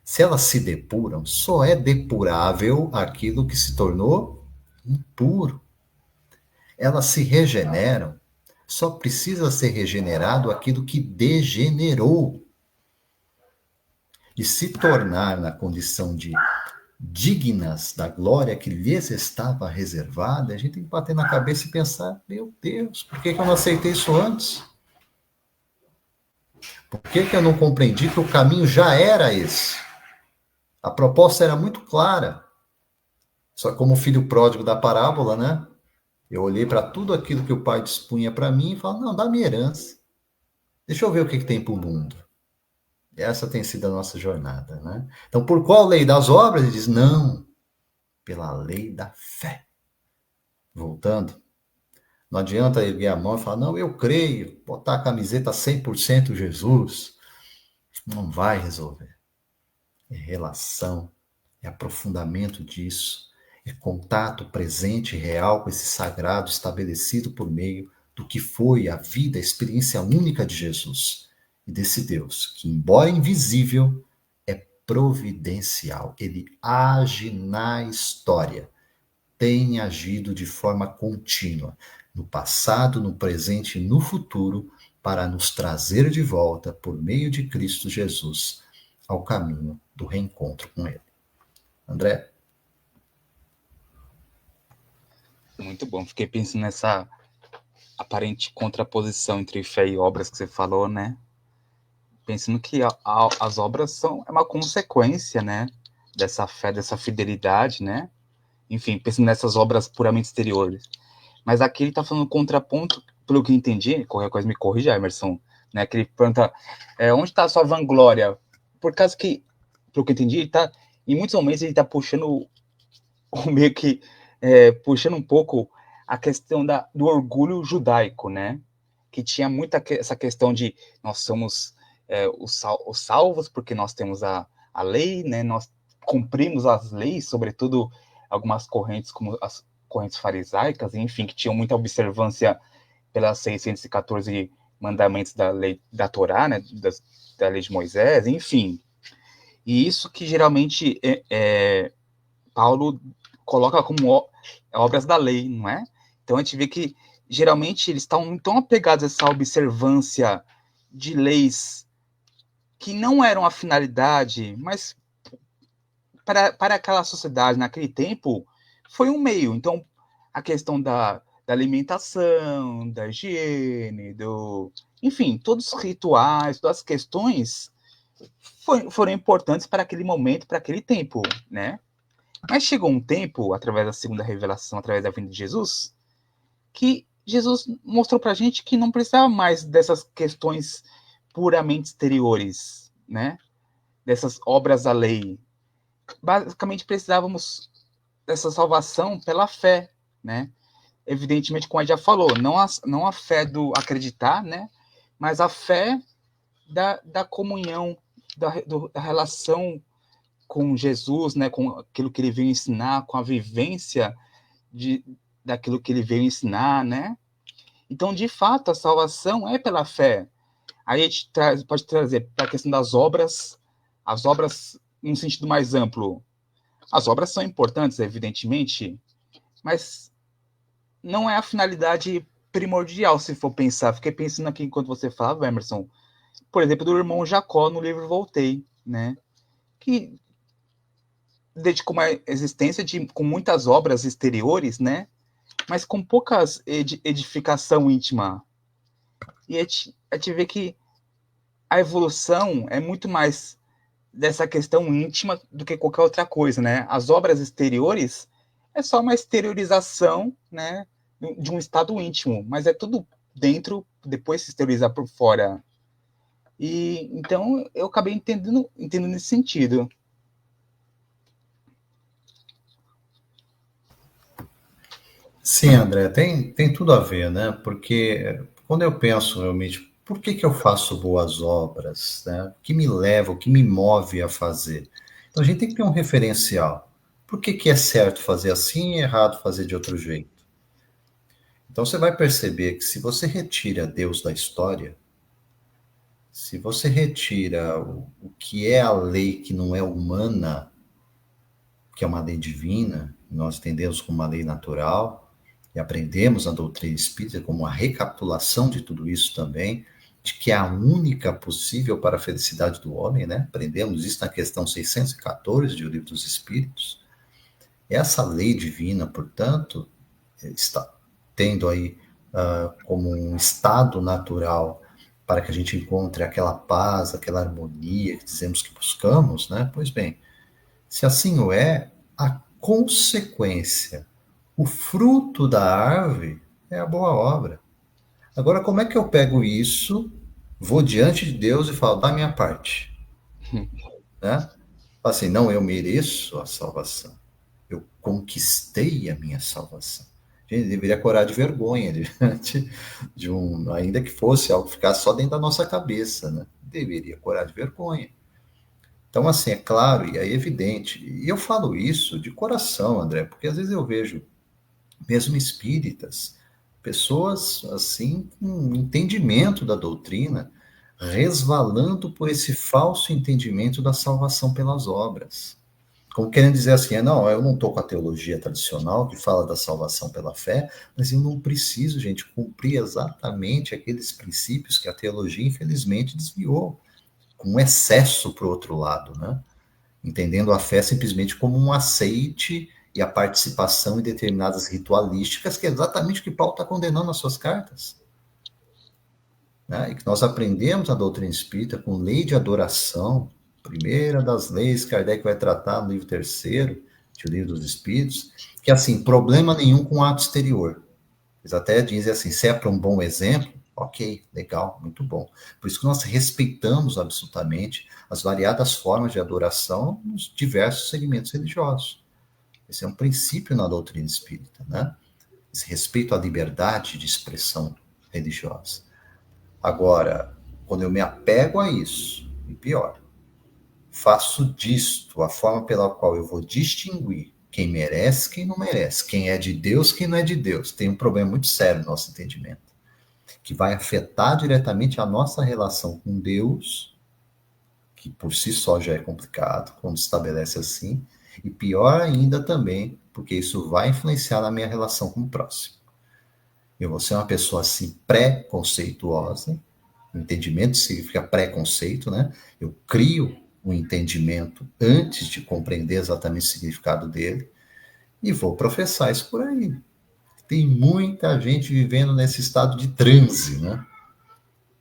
se elas se depuram, só é depurável aquilo que se tornou impuro. Elas se regeneram, só precisa ser regenerado aquilo que degenerou. E se tornar na condição de dignas da glória que lhes estava reservada, a gente tem que bater na cabeça e pensar: meu Deus, por que eu não aceitei isso antes? Por que eu não compreendi que o caminho já era esse? A proposta era muito clara. Só que como o filho pródigo da parábola, né? Eu olhei para tudo aquilo que o pai dispunha para mim e falei: não, dá minha herança. Deixa eu ver o que tem para o mundo. Essa tem sido a nossa jornada, né? Então, por qual lei das obras? Ele diz: não, pela lei da fé. Voltando, não adianta erguer a mão e falar: não, eu creio, botar a camiseta 100% Jesus. Não vai resolver. É relação, é aprofundamento disso, é contato presente e real com esse sagrado estabelecido por meio do que foi a vida, a experiência única de Jesus e desse Deus, que, embora invisível, é providencial. Ele age na história, tem agido de forma contínua, no passado, no presente e no futuro, para nos trazer de volta, por meio de Cristo Jesus, ao caminho do reencontro com Ele. André? Muito bom. Fiquei pensando nessa aparente contraposição entre fé e obras que você falou, né? Pensando que as obras são uma consequência, né? Dessa fé, dessa fidelidade, né? Enfim, pensando nessas obras puramente exteriores. Mas aqui ele está falando contraponto, pelo que eu entendi, qualquer coisa me corrija, Emerson, né? Que ele pergunta, onde está a sua vanglória? Por causa que, pelo que eu entendi, em muitos momentos ele está puxando meio que puxando um pouco a questão do orgulho judaico, né? Que tinha muita essa questão de nós somos os salvos porque nós temos a lei, né? Nós cumprimos as leis, sobretudo algumas correntes como as correntes farisaicas, enfim, que tinham muita observância pelas 614 mandamentos da lei da Torá, né? Da lei de Moisés, enfim. E isso que geralmente Paulo coloca como obras da lei, não é? Então a gente vê que geralmente eles estão tão apegados a essa observância de leis que não eram a finalidade, mas para aquela sociedade naquele tempo foi um meio. Então a questão da alimentação, da higiene, enfim, todos os rituais, todas as questões foram importantes para aquele momento, para aquele tempo, né? Mas chegou um tempo, através da segunda revelação, através da vinda de Jesus, que Jesus mostrou para a gente que não precisava mais dessas questões puramente exteriores, né? Dessas obras da lei. Basicamente, precisávamos dessa salvação pela fé, né? Evidentemente, como a gente já falou, não a fé do acreditar, né? Mas a fé da comunhão, da relação com Jesus, né, com aquilo que ele veio ensinar, com a vivência daquilo que ele veio ensinar, né? Então, de fato, a salvação é pela fé. Aí a gente pode trazer para a questão das obras, as obras num sentido mais amplo. As obras são importantes, evidentemente, mas não é a finalidade primordial, se for pensar. Fiquei pensando aqui enquanto você falava, Emerson, por exemplo, do irmão Jacó no livro Voltei, né? Que dedicou uma existência com muitas obras exteriores, né? mas com poucas edificação íntima. E a gente vê que a evolução é muito mais dessa questão íntima do que qualquer outra coisa, né? As obras exteriores é só uma exteriorização, né, de um estado íntimo, mas é tudo dentro, depois se exteriorizar por fora. E então eu acabei entendendo nesse sentido. Sim, André, tem tudo a ver, né? Porque quando eu penso realmente, por que que eu faço boas obras, né? O que me leva, o que me move a fazer? Então a gente tem que ter um referencial. Por que que é certo fazer assim e errado fazer de outro jeito? Então você vai perceber que se você retira Deus da história, se você retira o que é a lei que não é humana, que é uma lei divina, nós entendemos como uma lei natural, e aprendemos a doutrina espírita como uma recapitulação de tudo isso também, de que é a única possível para a felicidade do homem, né? Aprendemos isso na questão 614 de O Livro dos Espíritos. Essa lei divina, portanto, está tendo aí como um estado natural para que a gente encontre aquela paz, aquela harmonia que dizemos que buscamos, né? Pois bem, se assim o é, a consequência, o fruto da árvore é a boa obra. Agora, como é que eu pego isso, vou diante de Deus e falo, da minha parte, né? Assim, não, eu mereço a salvação. Eu conquistei a minha salvação. Gente, deveria corar de vergonha diante de um, ainda que fosse algo que ficasse só dentro da nossa cabeça, né? Deveria corar de vergonha. Então, assim, é claro e é evidente. E eu falo isso de coração, André, porque às vezes eu vejo, mesmo espíritas, pessoas assim com um entendimento da doutrina, resvalando por esse falso entendimento da salvação pelas obras. Como querendo dizer assim, não, eu não estou com a teologia tradicional que fala da salvação pela fé, mas eu não preciso, gente, cumprir exatamente aqueles princípios que a teologia, infelizmente, desviou, com um excesso para o outro lado, né? Entendendo a fé simplesmente como um aceite e a participação em determinadas ritualísticas, que é exatamente o que Paulo está condenando nas suas cartas. Né? E que nós aprendemos a doutrina espírita com lei de adoração, primeira das leis que Kardec vai tratar no livro terceiro, de O Livro dos Espíritos, que assim, problema nenhum com o ato exterior. Eles até dizem assim, se é para um bom exemplo, ok, legal, muito bom. Por isso que nós respeitamos absolutamente as variadas formas de adoração nos diversos segmentos religiosos. Esse é um princípio na doutrina espírita, né? Esse respeito à liberdade de expressão religiosa. Agora, quando eu me apego a isso, e pior, faço disto a forma pela qual eu vou distinguir quem merece, quem não merece, quem é de Deus, quem não é de Deus. Tem um problema muito sério no nosso entendimento, que vai afetar diretamente a nossa relação com Deus, que por si só já é complicado quando se estabelece assim, e pior ainda também, porque isso vai influenciar na minha relação com o próximo. Eu vou ser uma pessoa assim preconceituosa, o entendimento significa preconceito, né? Eu crio um entendimento antes de compreender exatamente o significado dele e vou professar isso por aí. Tem muita gente vivendo nesse estado de transe, né?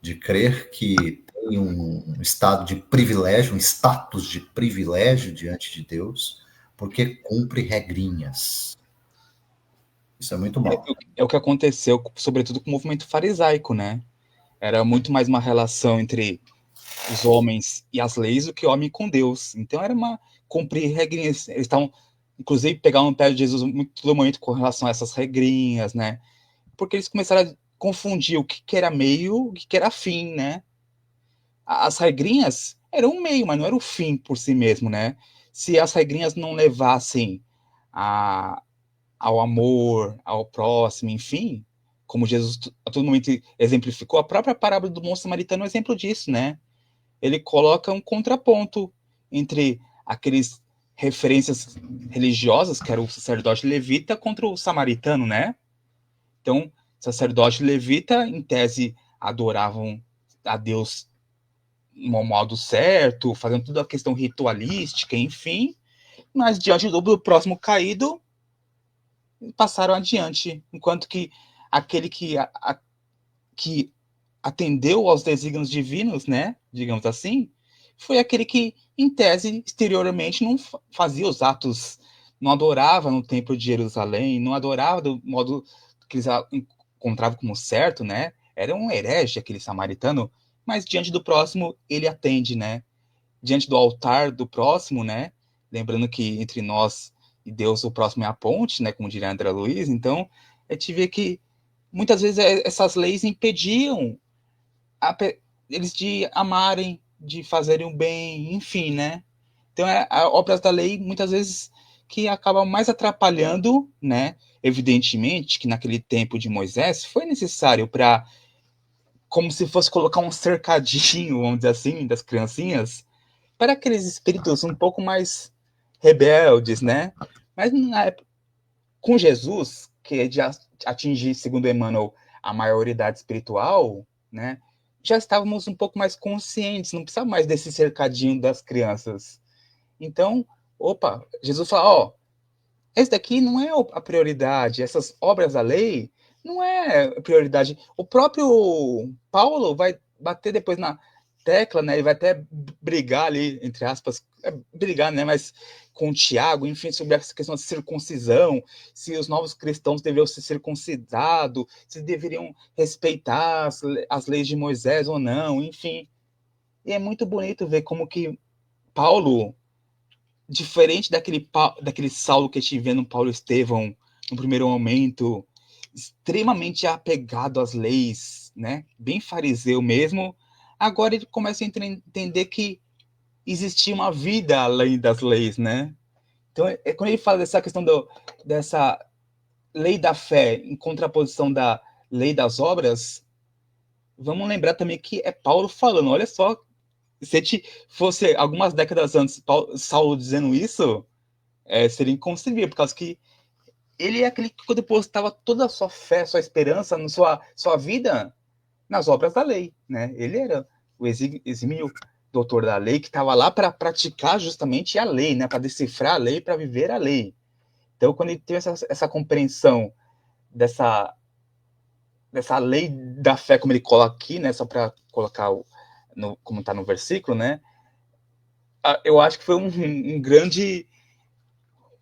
De crer que tem um estado de privilégio, um status de privilégio diante de Deus, porque cumpre regrinhas. Isso é muito É, mal. é o que aconteceu, sobretudo com o movimento farisaico, né? Era muito mais uma relação entre os homens e as leis do que homem com Deus. Então era uma cumprir regrinhas. Eles estavam, inclusive, pegavam o pé de Jesus muito todo momento com relação a essas regrinhas, né? Porque eles começaram a confundir o que era meio, o que era fim, né? As regrinhas eram um meio, mas não era o fim por si mesmo, né? Se as regrinhas não levassem a, ao amor, ao próximo, enfim, como Jesus a todo momento exemplificou, a própria parábola do bom samaritano é um exemplo disso, né? Ele coloca um contraponto entre aqueles referências religiosas, que era o sacerdote levita, contra o samaritano, né? Então, sacerdote levita, em tese, adoravam a Deus no modo certo, fazendo toda a questão ritualística, enfim, mas diante do próximo caído, passaram adiante, enquanto que aquele que atendeu aos desígnios divinos, né, digamos assim, foi aquele que, em tese, exteriormente não fazia os atos, não adorava no templo de Jerusalém, não adorava do modo que eles encontravam como certo, né? Era um herege aquele samaritano, mas diante do próximo ele atende, né? Diante do altar do próximo, né? Lembrando que entre nós e Deus o próximo é a ponte, né? Como diria André Luiz. Então, a gente vê que muitas vezes essas leis impediam eles de amarem, de fazerem o bem, enfim, né? Então, obras da lei, muitas vezes, que acabam mais atrapalhando, né? Evidentemente que naquele tempo de Moisés foi necessário para, como se fosse colocar um cercadinho, vamos dizer assim, das criancinhas, para aqueles espíritos um pouco mais rebeldes, né? Mas com Jesus, que é de atingir, segundo Emmanuel, a maioridade espiritual, né? Já estávamos um pouco mais conscientes, não precisava mais desse cercadinho das crianças. Então, opa, Jesus fala, ó, esse daqui não é a prioridade, essas obras da lei não é a prioridade. O próprio Paulo vai bater depois na tecla, né? Ele vai até brigar ali, entre aspas, brigar, né? Mas com o Tiago, enfim, sobre essa questão de circuncisão, se os novos cristãos deveriam ser circuncidados, se deveriam respeitar as leis de Moisés ou não, enfim. E é muito bonito ver como que Paulo, diferente daquele Saulo que a gente vê no Paulo Estevão no primeiro momento, extremamente apegado às leis, né? Bem fariseu mesmo. Agora ele começa a entender que existia uma vida além das leis, né? Então, quando ele fala dessa questão dessa lei da fé em contraposição da lei das obras, vamos lembrar também que é Paulo falando. Olha só, se a gente fosse algumas décadas antes, Saulo dizendo isso, seria inconcebível, por causa que ele é aquele que depositava toda a sua fé, sua esperança, na sua vida nas obras da lei, né? Ele era o exímio doutor da lei que estava lá para praticar justamente a lei, né? Para decifrar a lei, para viver a lei. Então, quando ele teve essa compreensão dessa lei da fé, como ele coloca aqui, né? Só para colocar como está no versículo, né? Eu acho que foi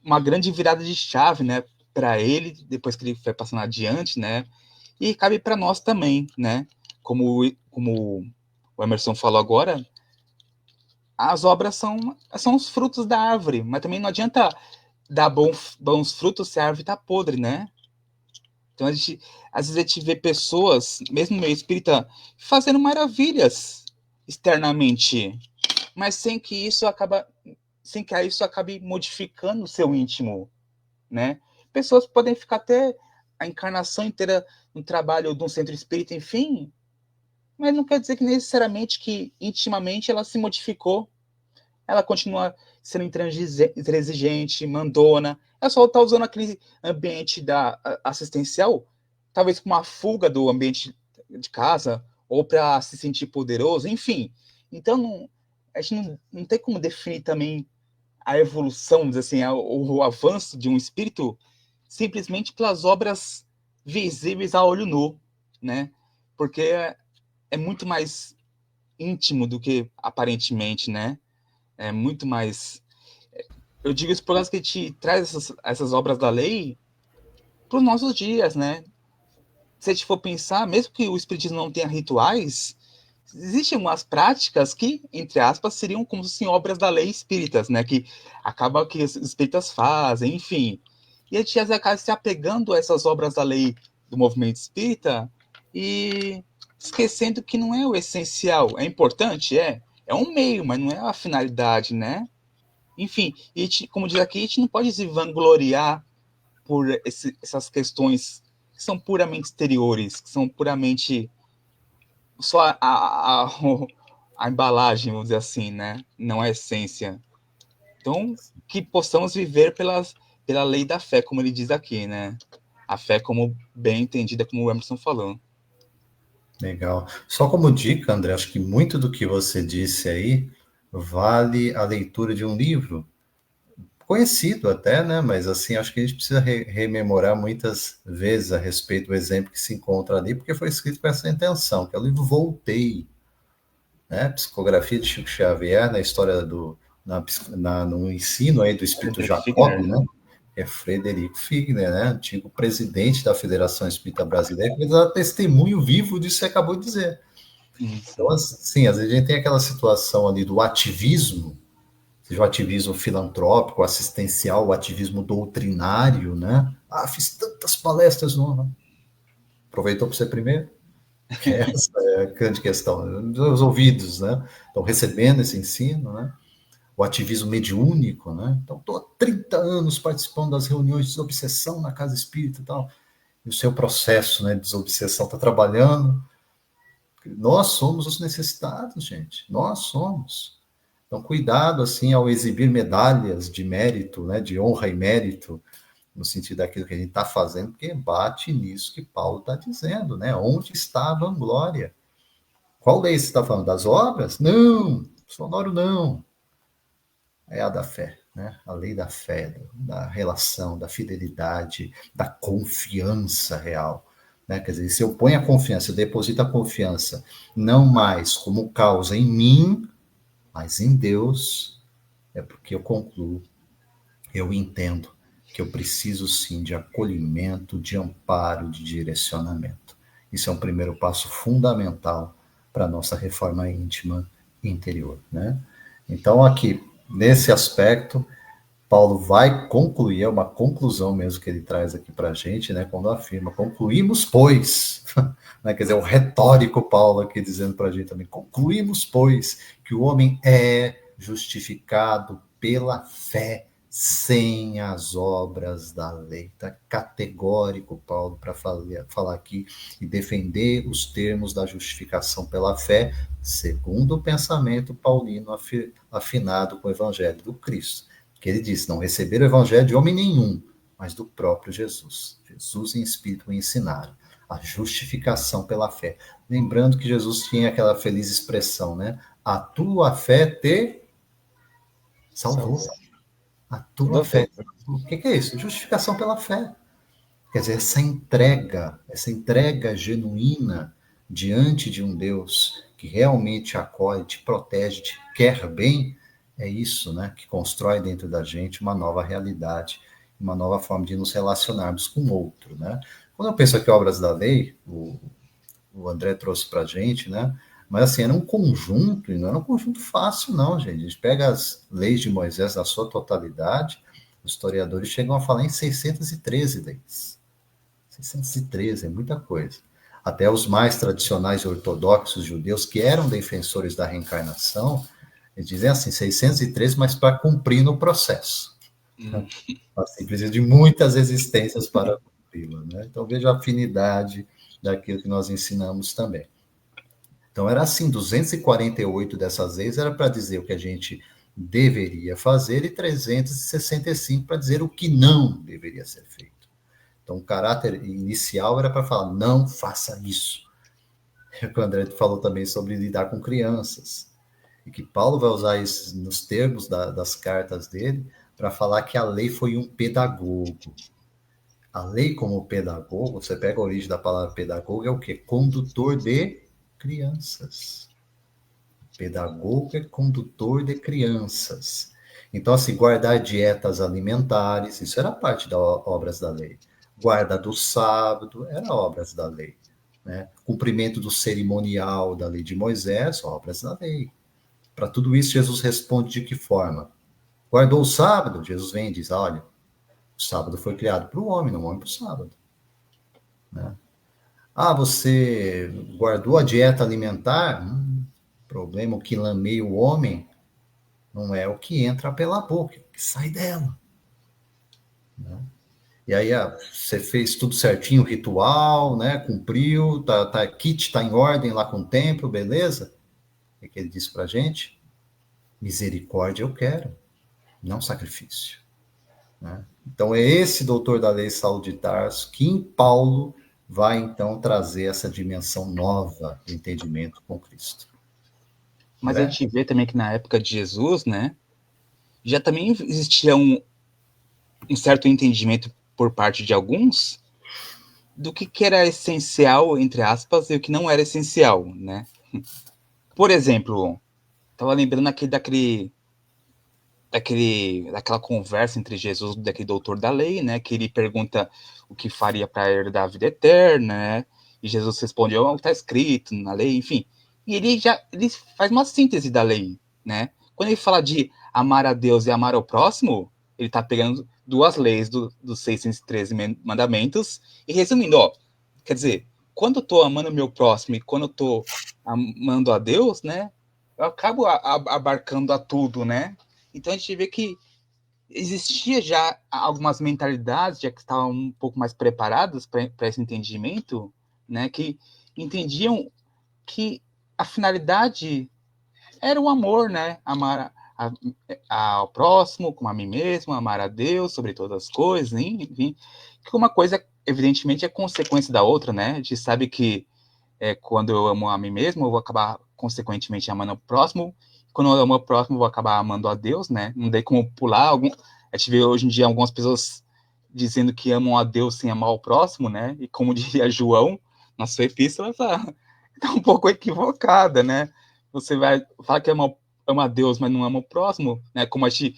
uma grande virada de chave, né? Para ele, depois que ele foi passando adiante, né? E cabe para nós também, né? Como o Emerson falou agora, as obras são os frutos da árvore, mas também não adianta dar bons frutos se a árvore está podre, né? Então, às vezes a gente vê pessoas, mesmo meio espírita, fazendo maravilhas externamente, mas sem que isso acabe modificando o seu íntimo, né? Pessoas podem ficar até a encarnação inteira no trabalho de um centro espírita, enfim, mas não quer dizer que necessariamente que intimamente ela se modificou. Ela continua sendo intransigente, mandona. Ela só está usando aquele ambiente assistencial, talvez com uma fuga do ambiente de casa, ou para se sentir poderoso, enfim. Então, a gente não tem como definir também a evolução, assim, o avanço de um espírito simplesmente pelas obras visíveis a olho nu, né? Porque é muito mais íntimo do que aparentemente, né? É muito mais. Eu digo isso por causa que a gente traz essas obras da lei para os nossos dias, né? Se a gente for pensar, mesmo que o espiritismo não tenha rituais, existem umas práticas que, entre aspas, seriam como se obras da lei espíritas, né? Que acaba que os espíritas fazem, enfim. E a gente acaba se apegando a essas obras da lei do movimento espírita e esquecendo que não é o essencial. É importante? É um meio, mas não é a finalidade, né? Enfim, e gente, como diz aqui, a gente não pode se vangloriar por essas questões que são puramente exteriores, que são puramente só a embalagem, vamos dizer assim, né? Não a essência. Então, que possamos viver pela lei da fé, como ele diz aqui, né? A fé como bem entendida, como o Emerson falou. Legal. Só como dica, André, acho que muito do que você disse aí vale a leitura de um livro conhecido até, né? Mas assim, acho que a gente precisa rememorar muitas vezes a respeito do exemplo que se encontra ali, porque foi escrito com essa intenção, que é o livro Voltei, né? Psicografia de Chico Xavier, na história no ensino aí do Espírito Frederick Jacob, Figner. né? É Frederico Figner, né? Antigo presidente da Federação Espírita Brasileira, que dá testemunho vivo disso que você acabou de dizer. Isso. Então, assim, às vezes a gente tem aquela situação ali do ativismo, seja o ativismo filantrópico, assistencial, o ativismo doutrinário, né? Ah, fiz tantas palestras, não. Aproveitou para você primeiro? Essa é a grande questão. Os ouvidos, né? Estão recebendo esse ensino, né? O ativismo mediúnico, né? Então, estou há 30 anos participando das reuniões de desobsessão na casa espírita e tal. E o seu processo, né, de desobsessão está trabalhando. Nós somos os necessitados, gente. Nós somos. Então, cuidado, assim, ao exibir medalhas de mérito, né, de honra e mérito, no sentido daquilo que a gente está fazendo, porque bate nisso que Paulo está dizendo, né? Onde está a vanglória? Qual lei você está falando? Das obras? Não, sonoro não. É a da fé, né? A lei da fé, da relação, da fidelidade, da confiança real. Né? Quer dizer, se eu ponho a confiança, eu deposito a confiança, não mais como causa em mim, mas em Deus, é porque eu concluo, eu entendo que eu preciso sim de acolhimento, de amparo, de direcionamento. Isso é um primeiro passo fundamental para a nossa reforma íntima interior, né? Então, aqui, nesse aspecto, Paulo vai concluir, é uma conclusão mesmo que ele traz aqui para a gente, né, quando afirma, concluímos, pois, né, quer dizer, o retórico Paulo aqui dizendo para a gente também, concluímos, pois, que o homem é justificado pela fé, sem as obras da lei. Está categórico, Paulo, para falar aqui e defender os termos da justificação pela fé, segundo o pensamento paulino afinado com o evangelho do Cristo. Que ele disse, não receberam o evangelho de homem nenhum, mas do próprio Jesus. Jesus em espírito o ensinaram. A justificação pela fé. Lembrando que Jesus tinha aquela feliz expressão, né? A tua fé te salvou. A tua fé. O que é isso? Justificação pela fé. Quer dizer, essa entrega genuína diante de um Deus que realmente te acolhe, te protege, te quer bem, é isso, né, que constrói dentro da gente uma nova realidade, uma nova forma de nos relacionarmos com o outro, né? Quando eu penso aqui obras da lei, o André trouxe para a gente, né? Mas assim, era um conjunto, e não era um conjunto fácil, não, gente. A gente pega as leis de Moisés na sua totalidade, os historiadores chegam a falar em 613 leis. 613 é muita coisa. Até os mais tradicionais ortodoxos judeus, que eram defensores da reencarnação, eles dizem assim, 613, mas para cumprir no processo. Assim, precisa de muitas existências para cumpri-la. Né? Então, veja a afinidade daquilo que nós ensinamos também. Então, era assim, 248 dessas leis era para dizer o que a gente deveria fazer e 365 para dizer o que não deveria ser feito. Então, o caráter inicial era para falar, não faça isso. O André falou também sobre lidar com crianças. E que Paulo vai usar isso nos termos das cartas dele para falar que a lei foi um pedagogo. A lei como pedagogo, você pega a origem da palavra pedagogo, é o quê? Condutor de crianças. Pedagogo é condutor de crianças. Então, assim, guardar dietas alimentares, isso era parte das obras da lei. Guarda do sábado, era obras da lei. Né? Cumprimento do cerimonial da lei de Moisés, obras da lei. Para tudo isso, Jesus responde de que forma? Guardou o sábado? Jesus vem e diz, olha, o sábado foi criado para o homem, não o homem para o sábado. Né? Ah, você guardou a dieta alimentar? Problema, o que lameia o homem não é o que entra pela boca, é o que sai dela. Né? E aí você fez tudo certinho, o ritual, né? Cumpriu, kit está em ordem lá com o templo, beleza? O que ele disse para a gente? Misericórdia eu quero, não sacrifício. Né? Então é esse doutor da lei, Saulo de Tarso, que em Paulo vai então trazer essa dimensão nova do entendimento com Cristo. Mas a gente vê também que na época de Jesus, né, já também existia um certo entendimento por parte de alguns do que era essencial, entre aspas, e o que não era essencial, né? Por exemplo, tava lembrando daquela conversa entre Jesus e daquele doutor da lei, né? Que ele pergunta o que faria para herdar a vida eterna, né? E Jesus respondeu, está escrito na lei, enfim. E ele faz uma síntese da lei, né? Quando ele fala de amar a Deus e amar ao próximo, ele está pegando duas leis dos 613 mandamentos e resumindo, ó, quer dizer, quando eu estou amando o meu próximo e quando eu estou amando a Deus, né? Eu acabo abarcando a tudo, né? Então a gente vê que existia já algumas mentalidades já que estavam um pouco mais preparadas para esse entendimento, né, que entendiam que a finalidade era o amor, né, amar ao próximo como a mim mesmo, amar a Deus sobre todas as coisas, enfim, que uma coisa evidentemente é consequência da outra, né? A gente sabe que quando eu amo a mim mesmo, eu vou acabar consequentemente amando o próximo. Quando eu amo o próximo, eu vou acabar amando a Deus, né? Não tem como pular. A gente vê hoje em dia algumas pessoas dizendo que amam a Deus sem amar o próximo, né? E como diria João na sua epístola, está um pouco equivocada, né? Você vai falar que ama a Deus, mas não ama o próximo, né? Como a gente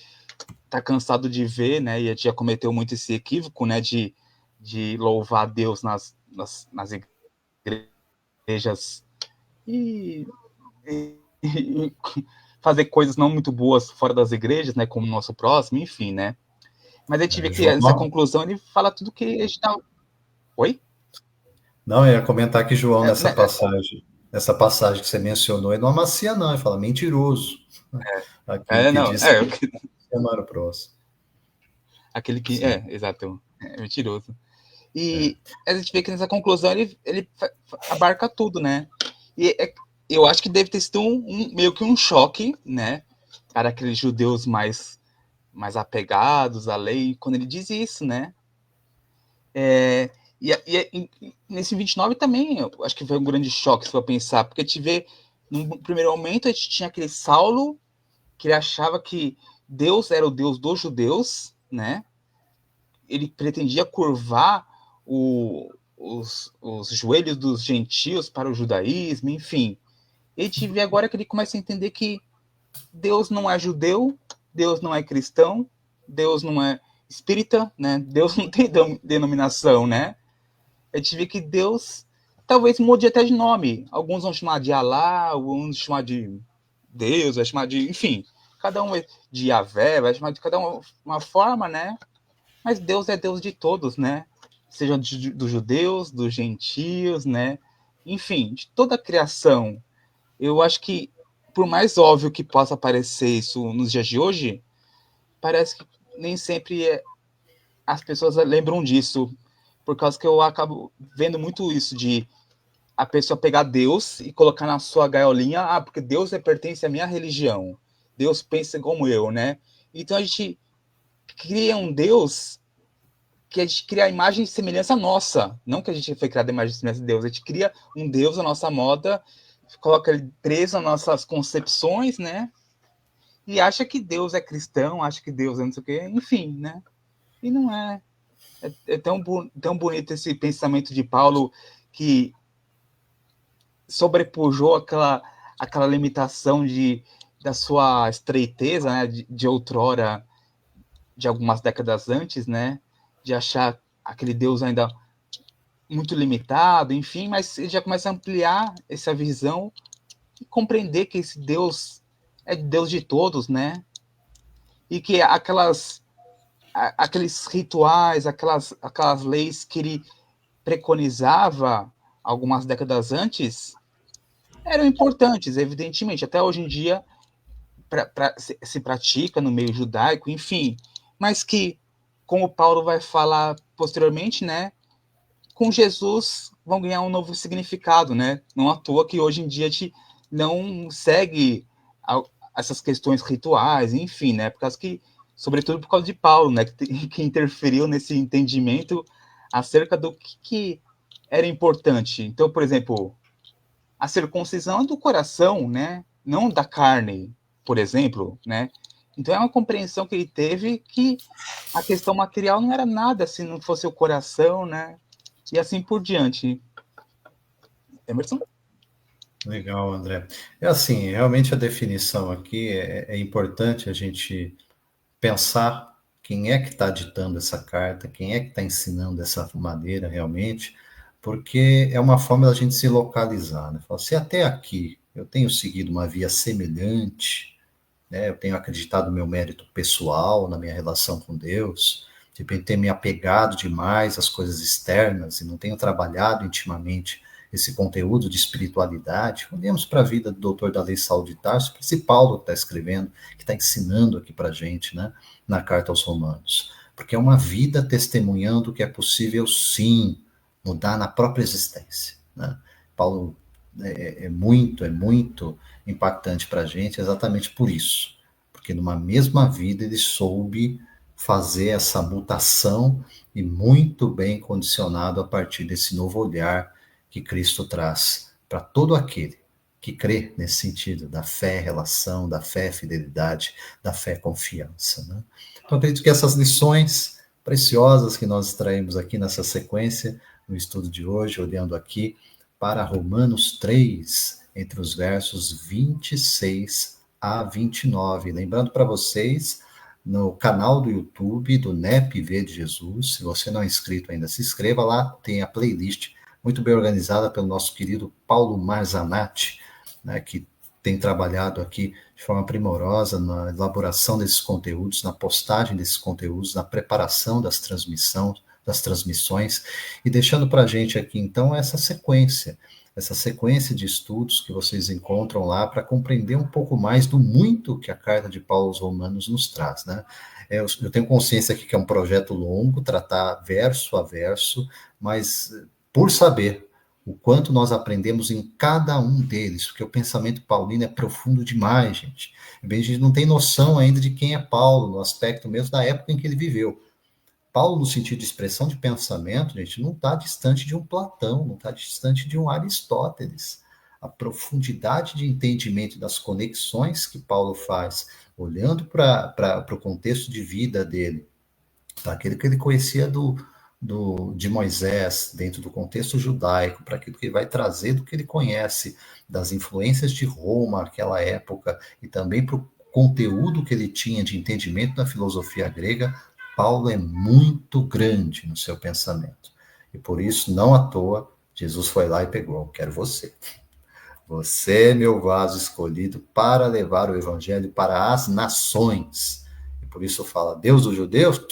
está cansado de ver, né? E a gente já cometeu muito esse equívoco, né? De louvar a Deus nas igrejas e, e fazer coisas não muito boas fora das igrejas, né, como o nosso próximo, enfim, né. Mas a gente vê que essa João, conclusão ele fala tudo que a gente tá... Oi? não, eu ia comentar que João, É, né, essa passagem que você mencionou, ele não amacia, não, ele fala mentiroso. Aquele que não, diz que amar o próximo. aquele que, Sim. exato, é mentiroso. É. E a gente vê que nessa conclusão ele abarca tudo, né. E eu acho que deve ter sido meio que um choque, né, para aqueles judeus mais apegados à lei, quando ele diz isso, né. É, nesse 29 também, eu acho que foi um grande choque, se for pensar, porque a gente vê, num primeiro momento, a gente tinha aquele Saulo, que ele achava que Deus era o Deus dos judeus, né? Ele pretendia curvar os joelhos dos gentios para o judaísmo, enfim. E a gente vê agora que ele começa a entender que Deus não é judeu, Deus não é cristão, Deus não é espírita, né? Deus não tem denominação, né? A gente vê que Deus talvez mude até de nome. Alguns vão chamar de Alá, alguns vão chamar de Deus, vai chamar de, enfim, cada um de Yahvé, vai chamar de cada uma forma, né? Mas Deus é Deus de todos, né? Seja dos judeus, dos gentios, né? Enfim, de toda a criação. Eu acho que, por mais óbvio que possa parecer isso nos dias de hoje, parece que nem sempre as pessoas lembram disso, por causa que eu acabo vendo muito isso de a pessoa pegar Deus e colocar na sua gaiolinha, porque Deus pertence à minha religião. Deus pensa como eu, né? Então a gente cria um Deus que a gente cria a imagem e semelhança nossa. Não que a gente foi criado a imagem e semelhança de Deus, a gente cria um Deus à nossa moda, coloca ele preso nas nossas concepções, né? E acha que Deus é cristão, acha que Deus é não sei o quê, enfim, né? E não é. É tão bonito esse pensamento de Paulo que sobrepujou aquela limitação da sua estreiteza, né, de outrora, de algumas décadas antes, né, de achar aquele Deus ainda muito limitado, enfim, mas ele já começa a ampliar essa visão e compreender que esse Deus é Deus de todos, né, e que aqueles rituais, aquelas leis que ele preconizava algumas décadas antes eram importantes, evidentemente. Até hoje em dia se pratica no meio judaico, enfim, mas que, como Paulo vai falar posteriormente, né, com Jesus vão ganhar um novo significado, né? Não à toa que hoje em dia a gente não segue essas questões rituais, enfim, né? Por causa que, sobretudo por causa de Paulo, né, que interferiu nesse entendimento acerca do que era importante. Então, por exemplo, a circuncisão é do coração, né? Não da carne, por exemplo, né? Então é uma compreensão que ele teve que a questão material não era nada se não fosse o coração, né? E assim por diante. Emerson? Legal, André. É assim, realmente a definição aqui é importante a gente pensar quem é que está ditando essa carta, quem é que está ensinando dessa maneira realmente, porque é uma forma da gente se localizar, né? Falar, se até aqui eu tenho seguido uma via semelhante, né? Eu tenho acreditado no meu mérito pessoal, na minha relação com Deus, de repente ter me apegado demais às coisas externas e não tenho trabalhado intimamente esse conteúdo de espiritualidade. Olhemos para a vida do doutor da Lei Saulo de Tarso, esse Paulo que está escrevendo, que está ensinando aqui para a gente, né, na carta aos Romanos. Porque é uma vida testemunhando que é possível, sim, mudar na própria existência. Né? Paulo é muito impactante para a gente exatamente por isso. Porque numa mesma vida ele soube fazer essa mutação e muito bem condicionado a partir desse novo olhar que Cristo traz para todo aquele que crê nesse sentido da fé, relação, da fé, fidelidade, da fé, confiança. Né? Então, acredito que essas lições preciosas que nós extraímos aqui nessa sequência, no estudo de hoje, olhando aqui para Romanos 3, entre os versos 26 a 29. Lembrando para vocês, no canal do YouTube do NEP V de Jesus, se você não é inscrito ainda, se inscreva lá, tem a playlist muito bem organizada pelo nosso querido Paulo Marzanati, né, que tem trabalhado aqui de forma primorosa na elaboração desses conteúdos, na postagem desses conteúdos, na preparação das transmissões, e deixando para a gente aqui, então, essa sequência de estudos que vocês encontram lá para compreender um pouco mais do muito que a carta de Paulo aos Romanos nos traz, né? Eu tenho consciência aqui que é um projeto longo, tratar verso a verso, mas por saber o quanto nós aprendemos em cada um deles, porque o pensamento paulino é profundo demais, gente. A gente não tem noção ainda de quem é Paulo, no aspecto mesmo da época em que ele viveu. Paulo, no sentido de expressão de pensamento, gente, não está distante de um Platão, não está distante de um Aristóteles. A profundidade de entendimento das conexões que Paulo faz, olhando para o contexto de vida dele, para aquele que ele conhecia de Moisés, dentro do contexto judaico, para aquilo que ele vai trazer do que ele conhece, das influências de Roma naquela época, e também para o conteúdo que ele tinha de entendimento da filosofia grega, Paulo é muito grande no seu pensamento. E por isso, não à toa, Jesus foi lá e pegou, quero você. Você é meu vaso escolhido para levar o evangelho para as nações. E por isso fala, Deus dos judeus,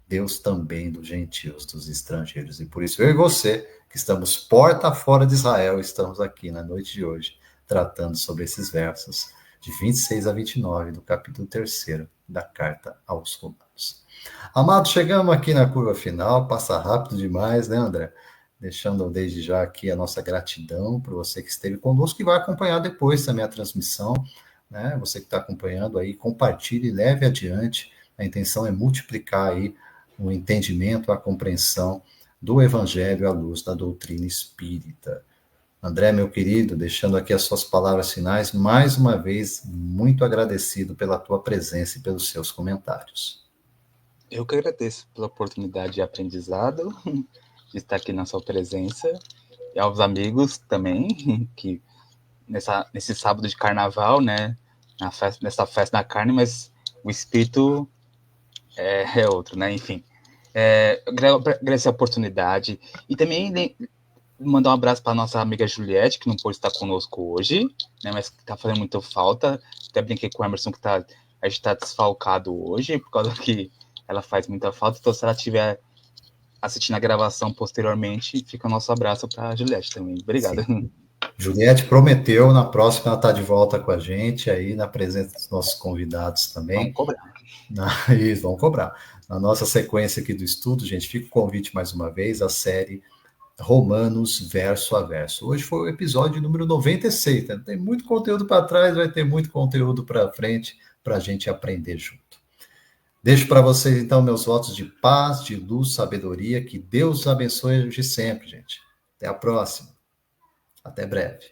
Deus também dos gentios, dos estrangeiros. E por isso eu e você, que estamos porta fora de Israel, estamos aqui na noite de hoje, tratando sobre esses versos de 26 a 29 do capítulo 3 da carta aos Romanos. Amados, chegamos aqui na curva final, passa rápido demais, né, André? Deixando desde já aqui a nossa gratidão por você que esteve conosco e vai acompanhar depois também a transmissão, né? Você que está acompanhando aí, compartilhe e leve adiante. A intenção é multiplicar aí o entendimento, a compreensão do Evangelho à luz da doutrina espírita. André, meu querido, deixando aqui as suas palavras finais, mais uma vez, muito agradecido pela tua presença e pelos seus comentários. Eu que agradeço pela oportunidade de aprendizado, de estar aqui na sua presença, e aos amigos também, que nesse sábado de carnaval, né, nessa festa da carne, mas o espírito é outro, né, enfim. Eu agradecer a oportunidade e também mandar um abraço para nossa amiga Juliette, que não pôde estar conosco hoje, né, mas que está fazendo muita falta. Até brinquei com o Emerson que a gente está desfalcado hoje, por causa que ela faz muita falta. Então, se ela estiver assistindo a gravação posteriormente, fica o nosso abraço para a Juliette também. Obrigado. Sim. Juliette prometeu, na próxima ela está de volta com a gente, aí na presença dos nossos convidados também. Vamos cobrar. Isso, vamos cobrar. Na nossa sequência aqui do estudo, gente, fica o convite mais uma vez, a série Romanos verso a verso. Hoje foi o episódio número 96, né? Tem muito conteúdo para trás, vai ter muito conteúdo para frente para a gente aprender junto. Deixo para vocês, então, meus votos de paz, de luz, sabedoria, que Deus abençoe de sempre, gente. Até a próxima. Até breve.